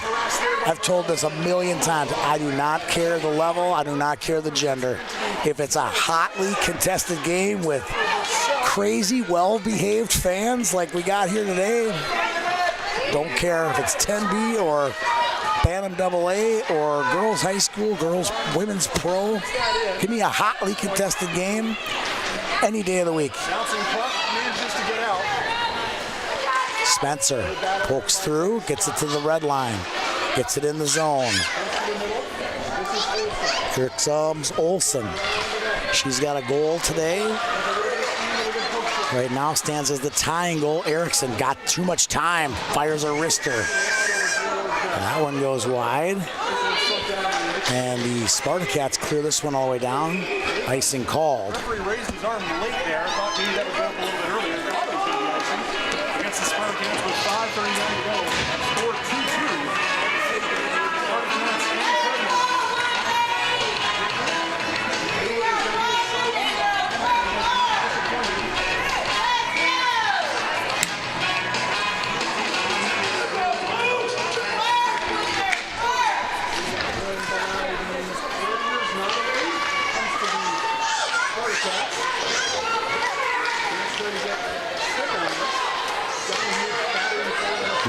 I've told this a million times. I do not care the level. I do not care the gender. If it's a hotly contested game with crazy, well-behaved fans like we got here today, don't care if it's 10B or Bantam AA or girls high school, girls women's pro. Give me a hotly contested game any day of the week. Bouncing puck manages to get out. Spencer pokes through, gets it to the red line, gets it in the zone. Here comes Olsen. She's got a goal today. Right now stands as the tying goal. Erickson got too much time, fires a wrister. That one goes wide. And the Sparta Cats clear this one all the way down. Icing called. The referee raised his arm late there. Thought maybe that would go up a little bit earlier. Thought it was going to be icing. Against the Sparta Cats with 5:39 to go. Score 2-2. Sparta Cats and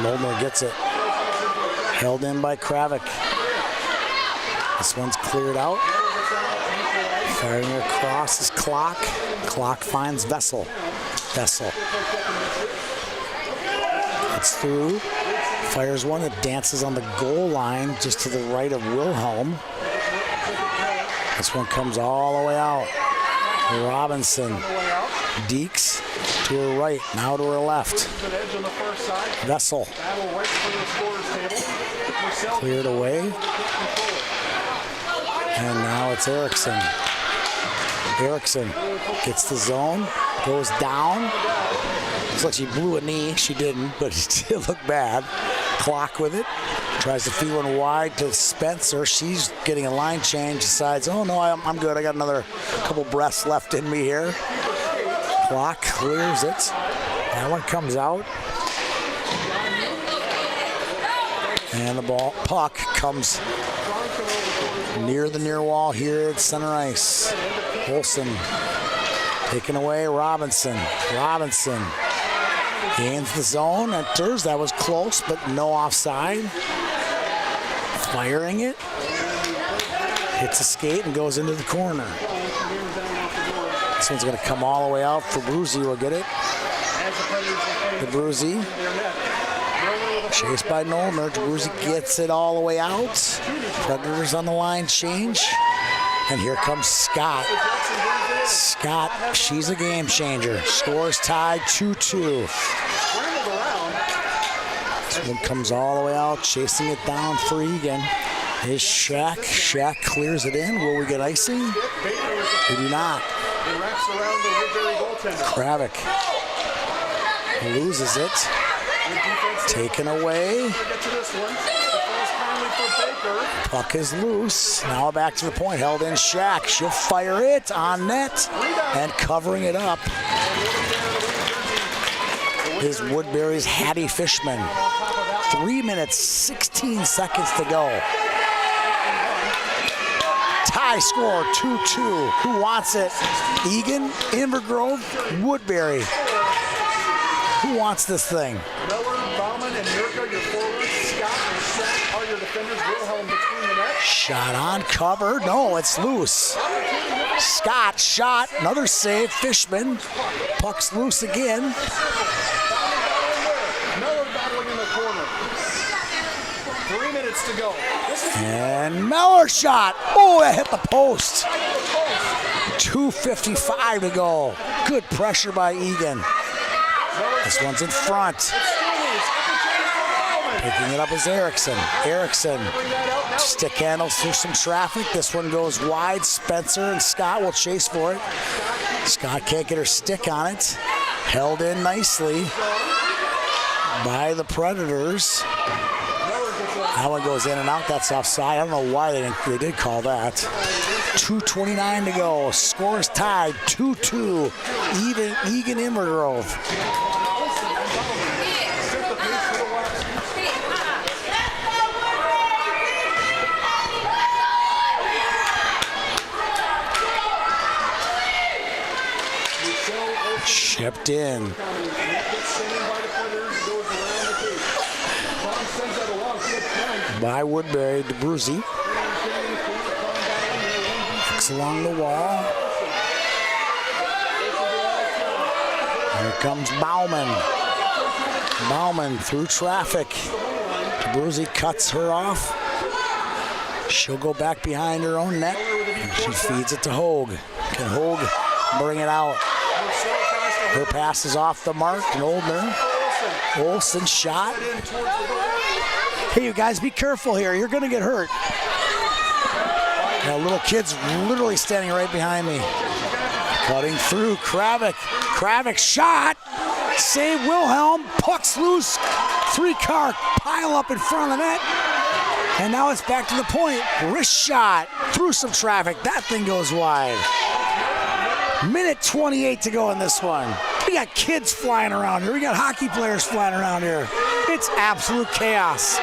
Lodner gets it. Held in by Kravik. This one's cleared out. Firing across is Clock. Clock finds Vessel. Vessel. It's through. Fires one. It dances on the goal line just to the right of Wilhelm. This one comes all the way out. Robinson. Deeks to her right, now to her left. Vessel. Cleared away. And now it's Erickson. Erickson gets the zone, goes down. Looks like she blew a knee. She didn't, but it did look bad. Clock with it. Tries to feed one wide to Spencer. She's getting a line change. Decides, oh no, I'm good. I got another couple breaths left in me here. Clock clears it. That one comes out. And the puck comes near the near wall here at center ice. Olsen taken away. Robinson. Robinson gains the zone. Enters. That was close, but no offside. Firing it. Hits a skate and goes into the corner. This one's going to come all the way out. Fabruzzi will get it. Fabruzzi. Chased by Nolner. Fabruzzi gets it all the way out. Predators on the line change. And here comes Scott. Scott, she's a game changer. Scores tied 2-2. This one comes all the way out. Chasing it down for Eagan. Is Shack. Shack clears it in. Will we get icing? We do not. Kravik loses it. Taken away. Puck is loose. Now back to the point. Held in Shack. She'll fire it on net. And covering it up is Woodbury's Hattie Fishman. 3 minutes, 16 seconds to go. Tie score 2-2. Who wants it? Eagan, Invergrove, Woodbury. Who wants this thing? Miller, Bauman, and Nurka, your forwards. Scott and Shack are your defenders. Wilhelm between the net. Shot on cover. No, it's loose. Scott shot. Another save. Fishman. Puck's loose again. Miller battling in the corner. 3 minutes to go. And Miller shot. Oh, that hit the post. 2:55 to go. Good pressure by Eagan. This one's in front. Picking it up is Erickson. Erickson stick handles through some traffic. This one goes wide. Spencer and Scott will chase for it. Scott can't get her stick on it. Held in nicely by the Predators. That one goes in and out. That's offside. I don't know why they did call that. 2:29 to go. Score is tied 2-2. Eagan Immergrove. Chipped in. By Woodbury, DeBruzzi. Kicks along the wall. Here comes Bauman. Bauman through traffic. DeBruzzi cuts her off. She'll go back behind her own net. And she feeds it to Hogue. Can Hogue bring it out? Her pass is off the mark, and Olsen shot. Hey, you guys, be careful here. You're going to get hurt. That little kid's literally standing right behind me. Cutting through, Kravik. Kravik shot. Save Wilhelm. Puck's loose. 3-car pile up in front of the net. And now it's back to the point. Wrist shot through some traffic. That thing goes wide. Minute 28 to go in this one. We got kids flying around here. We got hockey players flying around here. It's absolute chaos.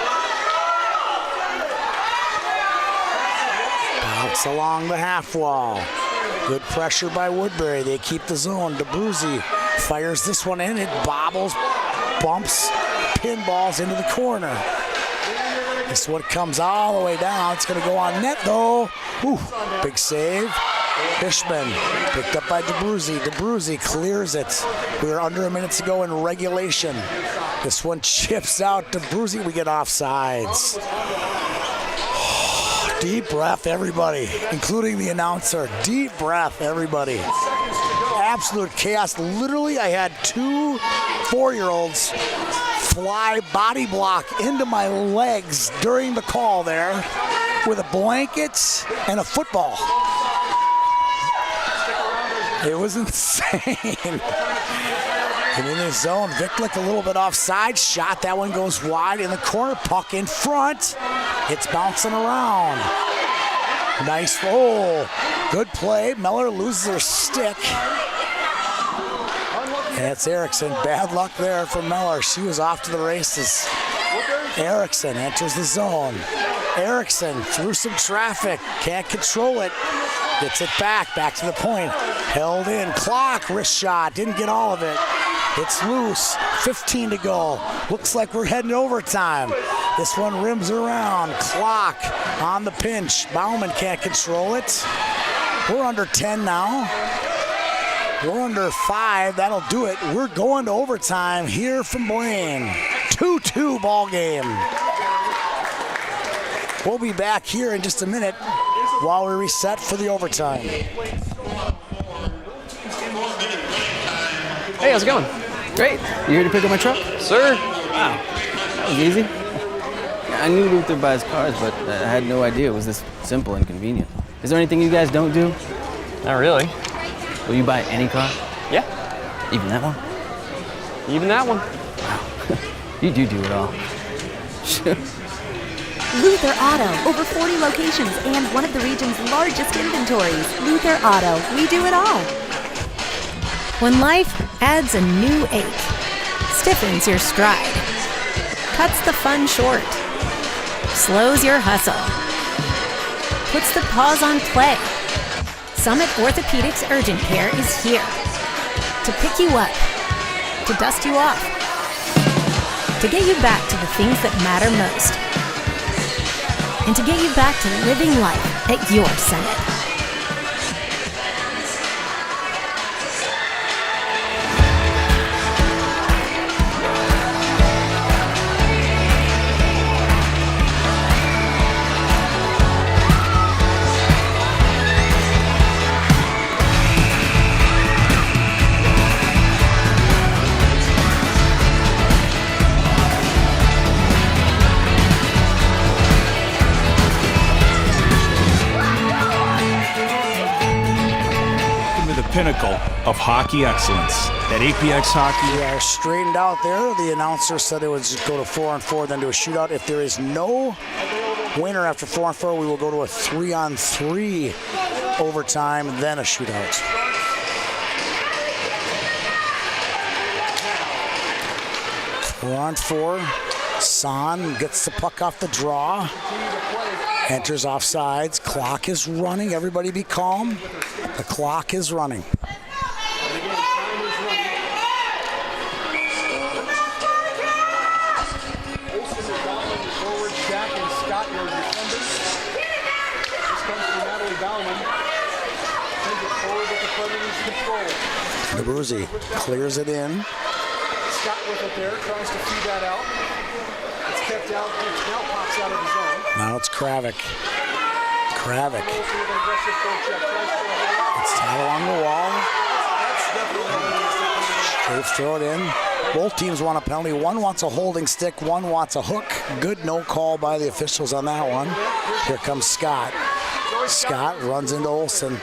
Bounce along the half wall. Good pressure by Woodbury. They keep the zone. DeBruzzi fires this one in. It bobbles, bumps, pinballs into the corner. This one comes all the way down. It's going to go on net, though. Ooh, big save. Fishman picked up by DeBruzzi. DeBruzzi clears it. We are under a minute to go in regulation. This one chips out. DeBruzzi, we get offsides. Deep breath, everybody, including the announcer. Deep breath, everybody. Absolute chaos. Literally, I had 2 4-year-olds fly body block into my legs during the call there with a blanket and a football. It was insane. And in his zone, Viklik a little bit offside. Shot, that one goes wide in the corner. Puck in front. It's bouncing around. Nice, good play. Meller loses her stick. And it's Erickson. Bad luck there for Meller. She was off to the races. Erickson enters the zone. Erickson through some traffic. Can't control it. Gets it back to the point. Held in. Clock, wrist shot. Didn't get all of it. It's loose. 15 to go. Looks like we're heading to overtime. This one rims around. Clock on the pinch. Bauman can't control it. We're under 10 now. We're under 5. That'll do it. We're going to overtime here from Blaine. 2-2 ball game. We'll be back here in just a minute while we reset for the overtime. Hey, how's it going? Great. You here to pick up my truck? Sir? Wow. That was easy. I knew Luther buys cars, but I had no idea it was this simple and convenient. Is there anything you guys don't do? Not really. Will you buy any car? Yeah. Even that one? Even that one. Wow. You do it all. Luther Auto, over 40 locations and one of the region's largest inventories. Luther Auto, we do it all. When life adds a new ache, stiffens your stride, cuts the fun short, slows your hustle, puts the pause on play, Summit Orthopedics Urgent Care is here to pick you up, to dust you off, to get you back to the things that matter most, and to get you back to living life at your Summit. pinnacle of hockey excellence. That APX hockey. We are straightened out there. The announcer said it would just go to 4-on-4, then to a shootout. If there is no winner after 4-on-4, we will go to a 3-on-3 overtime, then a shootout. 4-on-4. San gets the puck off the draw. Enters offsides. Clock is running. Everybody be calm. The clock is running. Abruzzi clears it in. Scott with it there, tries to feed that out. It's kept out, it now pops out of the zone. Now it's Kravik. It's tied along the wall. Straight throw it in. Both teams want a penalty. One wants a holding stick, one wants a hook. Good no call by the officials on that one. Here comes Scott. Scott runs into Olsen.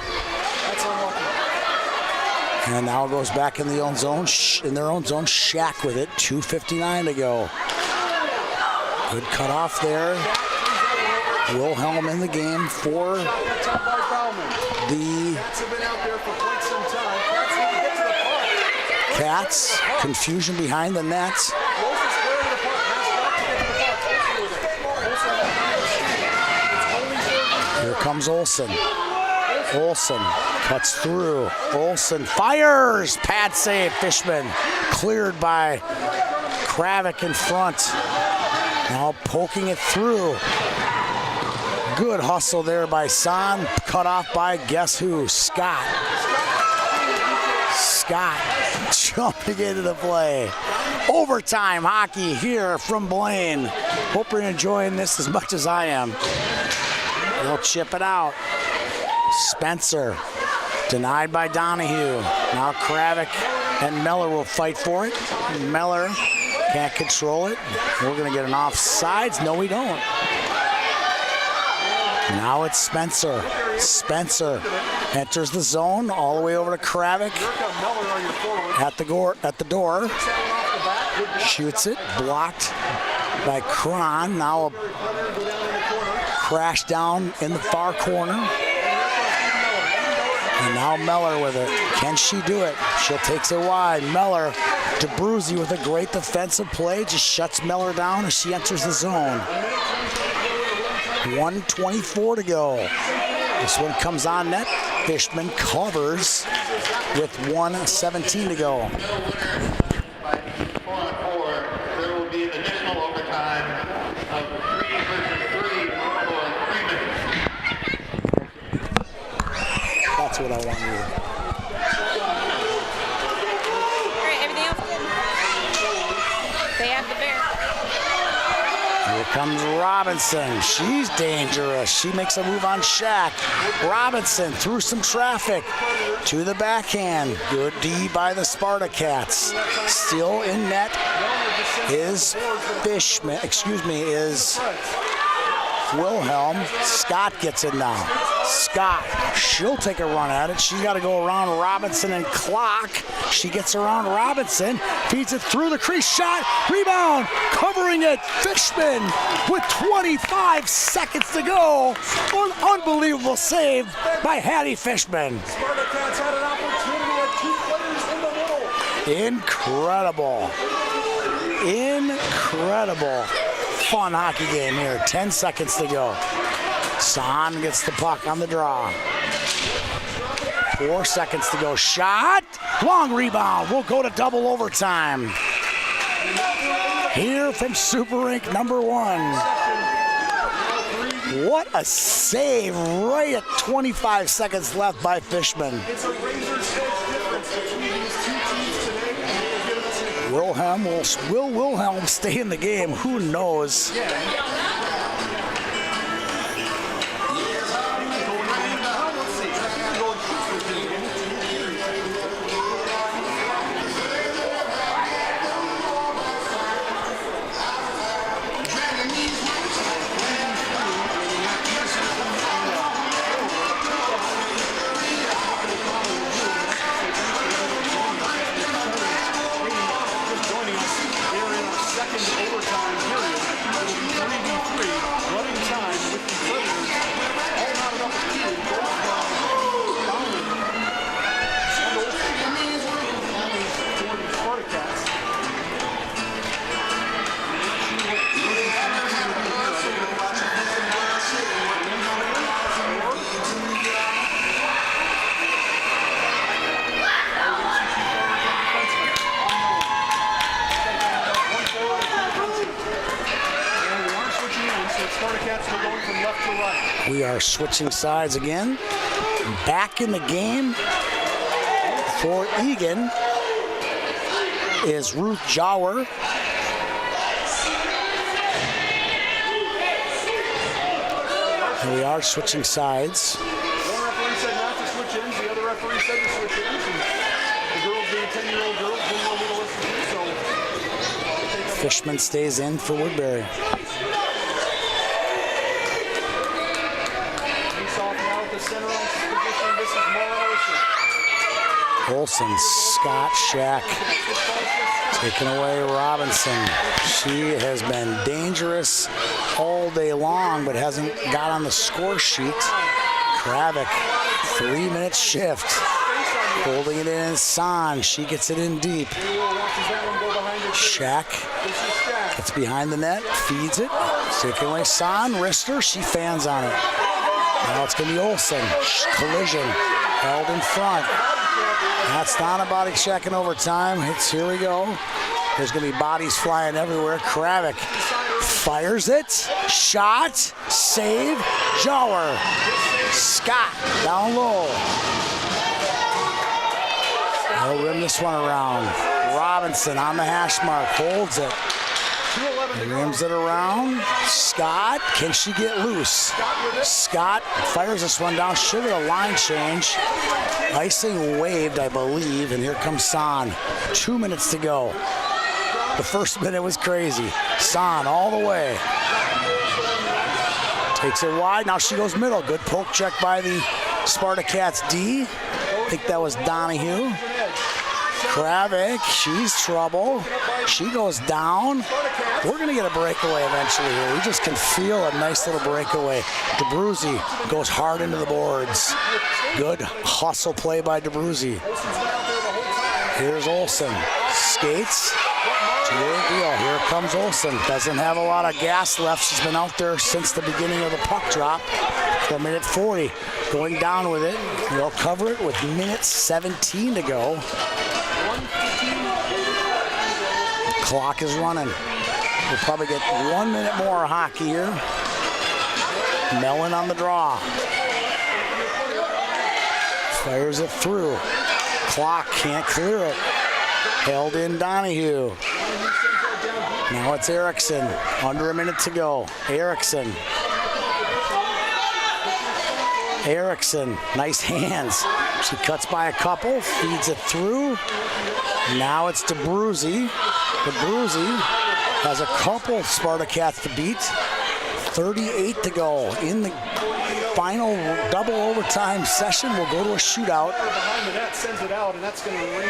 And now goes back in their own zone. Shack with it. 2:59 to go. Good cutoff there. Wilhelm in the game for the Cats. Confusion behind the nets. Here comes Olsen. Olsen cuts through. Olsen fires. Pad save. Fishman cleared by Kravik in front. Now poking it through. Good hustle there by San. Cut off by guess who? Scott. Scott jumping into the play. Overtime hockey here from Blaine. Hope you're enjoying this as much as I am. They'll chip it out. Spencer, denied by Donahue. Now Kravik and Meller will fight for it. Meller can't control it. We're gonna get an offsides. No, we don't. Now it's Spencer. Spencer enters the zone all the way over to Kravik. At the door. Shoots it. Blocked by Kron. Now a crash down in the far corner. And now Meller with it. Can she do it? She'll takes it wide. Meller to Abruzzi with a great defensive play. Just shuts Meller down as she enters the zone. 1:24 to go. This one comes on net. Fishman covers with 1:17 to go. By 4-on-4, there will be an additional overtime of 3 versus 3 for 3 minutes. That's what I want to do. All right, everything else good? They have the bear. Here comes Robinson. She's dangerous. She makes a move on Shack. Robinson through some traffic to the backhand. Good D by the Sparta Cats. Still in net is Fishman. Is Wilhelm. Scott gets it now. Scott, she'll take a run at it. She's got to go around Robinson and clock. She gets around Robinson, feeds it through the crease, shot, rebound, covering it, Fishman with 25 seconds to go. An unbelievable save by Hattie Fishman. Sparta Cats had an opportunity with 2 players in the middle. Incredible. Incredible. Fun hockey game here. 10 seconds to go. San gets the puck on the draw. 4 seconds to go. Shot. Long rebound. We'll go to double overtime. Here from Super Rink number 1. What a save right at 25 seconds left by Fishman. It's a razor's edge difference between these 2 teams today. Wilhelm will Wilhelm stay in the game? Who knows? left to right. We are switching sides again. Back in the game for Eagan is Ruth Jower. And we are switching sides. One referee said not to switch ends, the other referee said to switch ends. And the girls being 10-year-old girls didn't know who to listen to, so Fishman stays in for Woodbury. he's off now at the center position. This is Mara Olsen. Olsen, Scott Shack taking away Robinson. She has been dangerous all day long, but hasn't got on the score sheet. Kravik, 3-minute shift. Holding it in, San. She gets it in deep. Shack gets behind the net, feeds it. Taking away San, wrister, she fans on it. Now it's going to be Olsen. Collision, held in front. That's not a body check in overtime. Here we go. There's going to be bodies flying everywhere. Kravik fires it. Shot. Save. Jower. Scott down low. They'll rim this one around. Robinson on the hash mark. Holds it. Rims it around. Scott. Can she get loose? Scott fires this one down. Should have a line change. Icing waved, I believe. And here comes San. 2 minutes to go. The first minute was crazy. San all the way. Takes it wide. Now she goes middle. Good poke check by the Sparta Cats D. I think that was Donahue. Kravik, she's trouble. She goes down. We're going to get a breakaway eventually here. We just can feel a nice little breakaway. DeBruzzi goes hard into the boards. Good hustle play by DeBruzzi. Here's Olsen. Skates. Here comes Olsen. Doesn't have a lot of gas left. She's been out there since the beginning of the puck drop. For minute 40. Going down with it. They'll cover it with minute 17 to go. Clock is running. We'll probably get 1 minute more hockey here. Mellon on the draw. Fires it through. Clock can't clear it. Held in Donahue. Now it's Erickson. Under a minute to go. Erickson. Erickson. Nice hands. She cuts by a couple. Feeds it through. Now it's DeBruzzi. DeBruzzi has a couple Sparta Cats to beat. 38 to go. In the final double overtime session, we'll go to a shootout. Behind the net sends it out, and that's going to reach.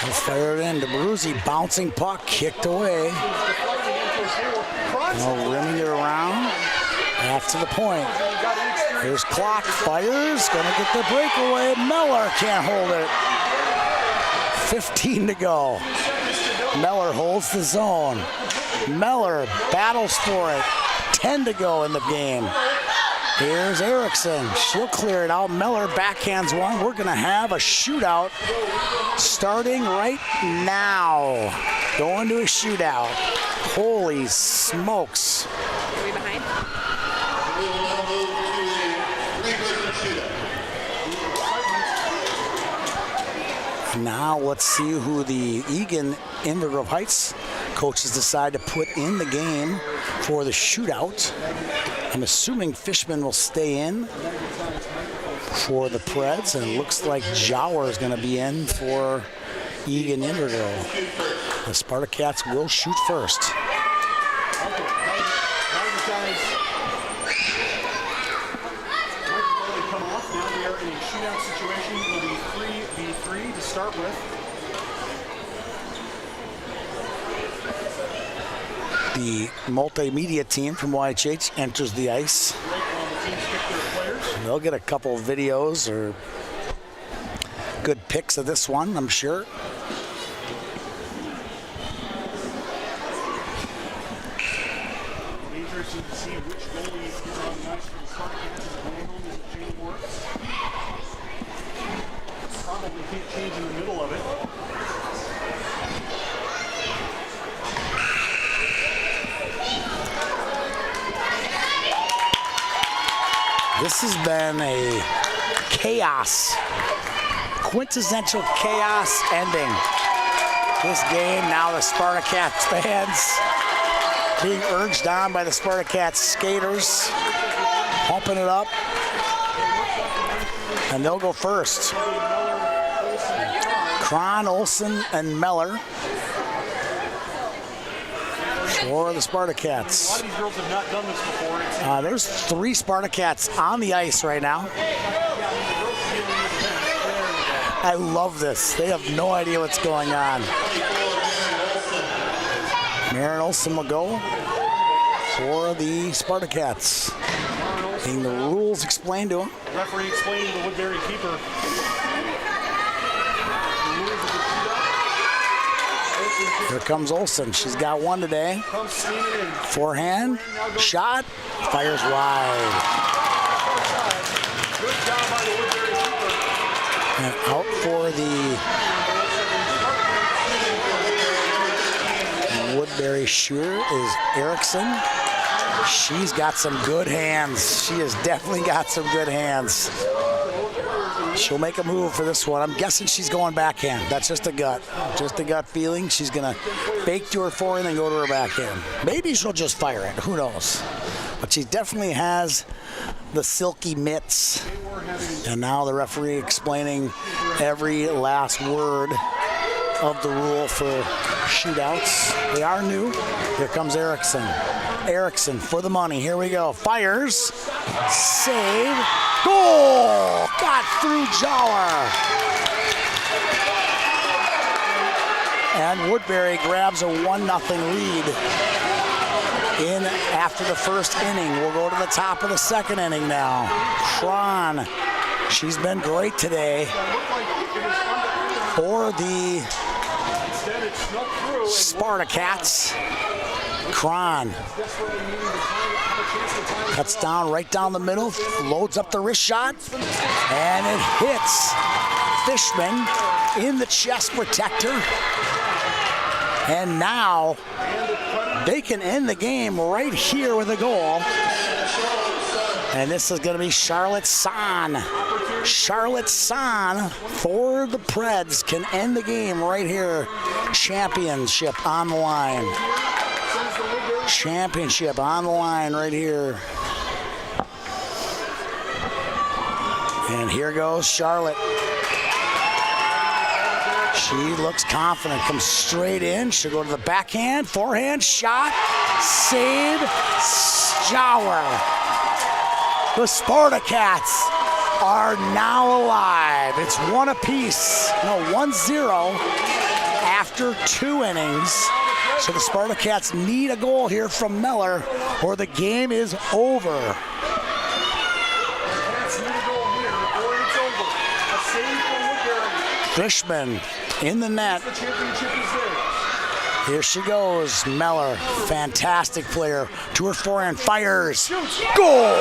He'll fire it in. DeBruzzi bouncing puck, kicked away. Now rimming it around. After the point. Here's Clock, fires, gonna get the breakaway. Meller can't hold it. 15 to go. Meller holds the zone. Meller battles for it. 10 to go in the game. Here's Erickson. She'll clear it out. Meller backhands one. We're gonna have a shootout starting right now. Going to a shootout. Holy smokes. Are we behind? Now let's see who the Eagan Inver Grove Heights coaches decide to put in the game for the shootout. I'm assuming Fishman will stay in for the Preds, and it looks like Jower is going to be in for Eagan Inver Grove. The Sparta Cats will shoot first. Start with. The multimedia team from IGH enters the ice. They'll get a couple videos or good pics of this one, I'm sure. Interesting to see which goalie is on the ice for the Sparta Cats. Is it Jane Works? Probably can't change in the middle of it. This has been a chaos, quintessential chaos ending. This game, now the Spartacats fans being urged on by the Spartacats skaters, pumping it up, and they'll go first. Kron, Olsen, and Meller for the Spartacats. A lot of these girls have not done this before. There's 3 Spartacats on the ice right now. I love this. They have no idea what's going on. Maren Olsen will go for the Spartacats. Getting the rules explained to him. Referee explaining to the Woodbury keeper. Here comes Olsen. She's got one today. Forehand, shot, fires wide. Good job by the Woodbury keeper. And out for the Woodbury shooter is Erickson. She's got some good hands. She has definitely got some good hands. She'll make a move for this one. I'm guessing she's going backhand. That's just a gut feeling. She's gonna fake to her forehand and go to her backhand. Maybe she'll just fire it, who knows? But she definitely has the silky mitts. And now the referee explaining every last word of the rule for shootouts. They are new. Here comes Erickson. Erickson for the money. Here we go. Fires. Save. Goal! Got through Jauer. And Woodbury grabs a 1-0 lead in after the first inning. We'll go to the top of the second inning now. Kron. She's been great today for the Spartacats. Kron cuts down right down the middle, loads up the wrist shot, and it hits Fishman in the chest protector. And now they can end the game right here with a goal. And this is going to be Charlotte San. Charlotte San for the Preds can end the game right here. Championship on the line. Championship on the line right here. And here goes Charlotte. She looks confident, comes straight in. She'll go to the backhand, forehand, shot, save, Jauer. The Spartacats are now alive. It's 1-0 after 2 innings. So the Spartacats need a goal here from Meller or the game is over. Fishman in the net. Here she goes, Meller, fantastic player. To her forehand, fires, goal!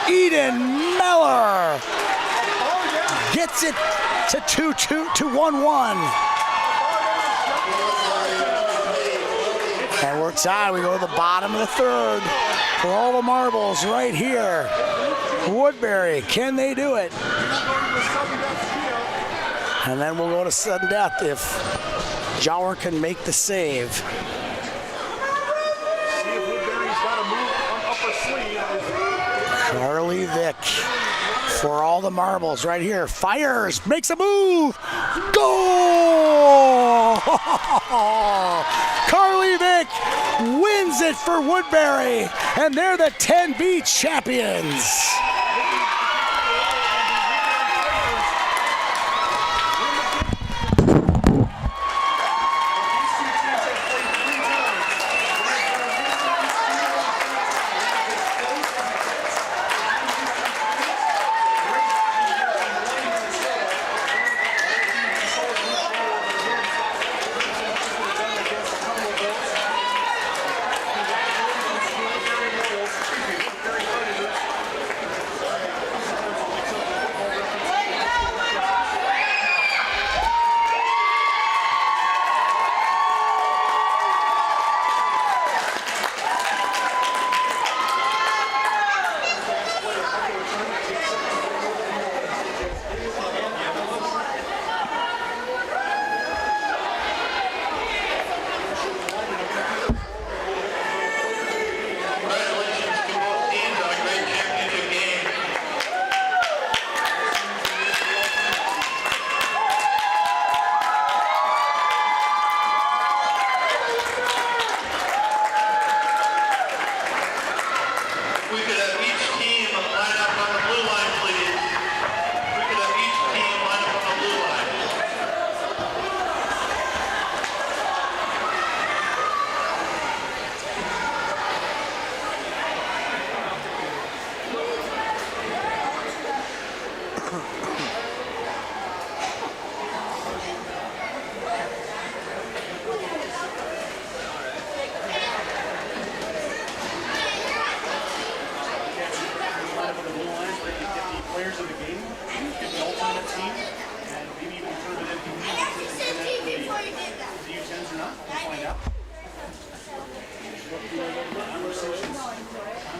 Eden Meller gets it to 2-2 to 1-1. And we're tied. We go to the bottom of the third for all the marbles right here. Woodbury, can they do it? And then we'll go to sudden death if Jauer can make the save. Carly Vick for all the marbles right here. Fires, makes a move. Goal! Carly Vick wins it for Woodbury, and they're the 10B champions.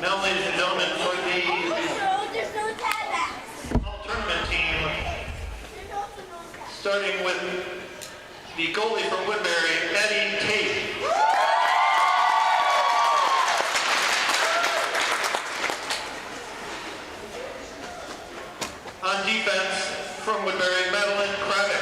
Now, ladies and gentlemen, for the all tournament team, starting with the goalie from Woodbury, Eddie Tate. On defense, from Woodbury, Madeline Kravick.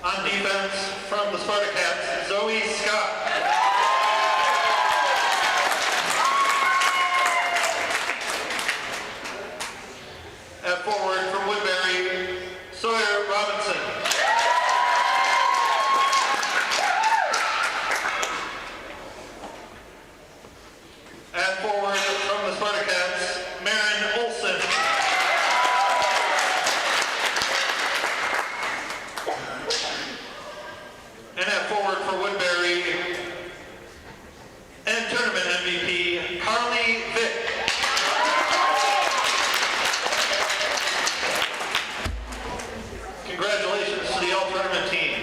On defense, from the Sparta Cats, Zoe Scott. At forward, from Woodbury, Sawyer Robinson. At forward, from the Sparta Cats, Marin Olson. And at forward for Woodbury, and tournament MVP, Carly Vick. Congratulations to the all-tournament team.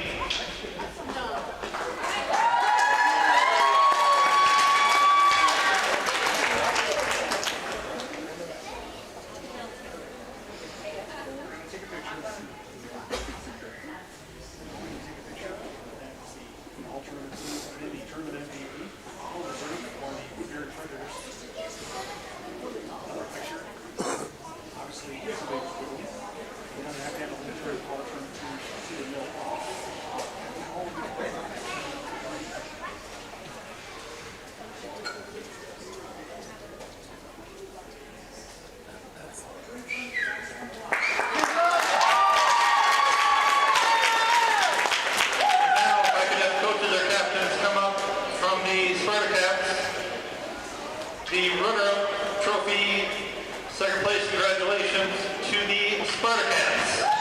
The runner-up trophy, second place, congratulations to the Sparta Cats.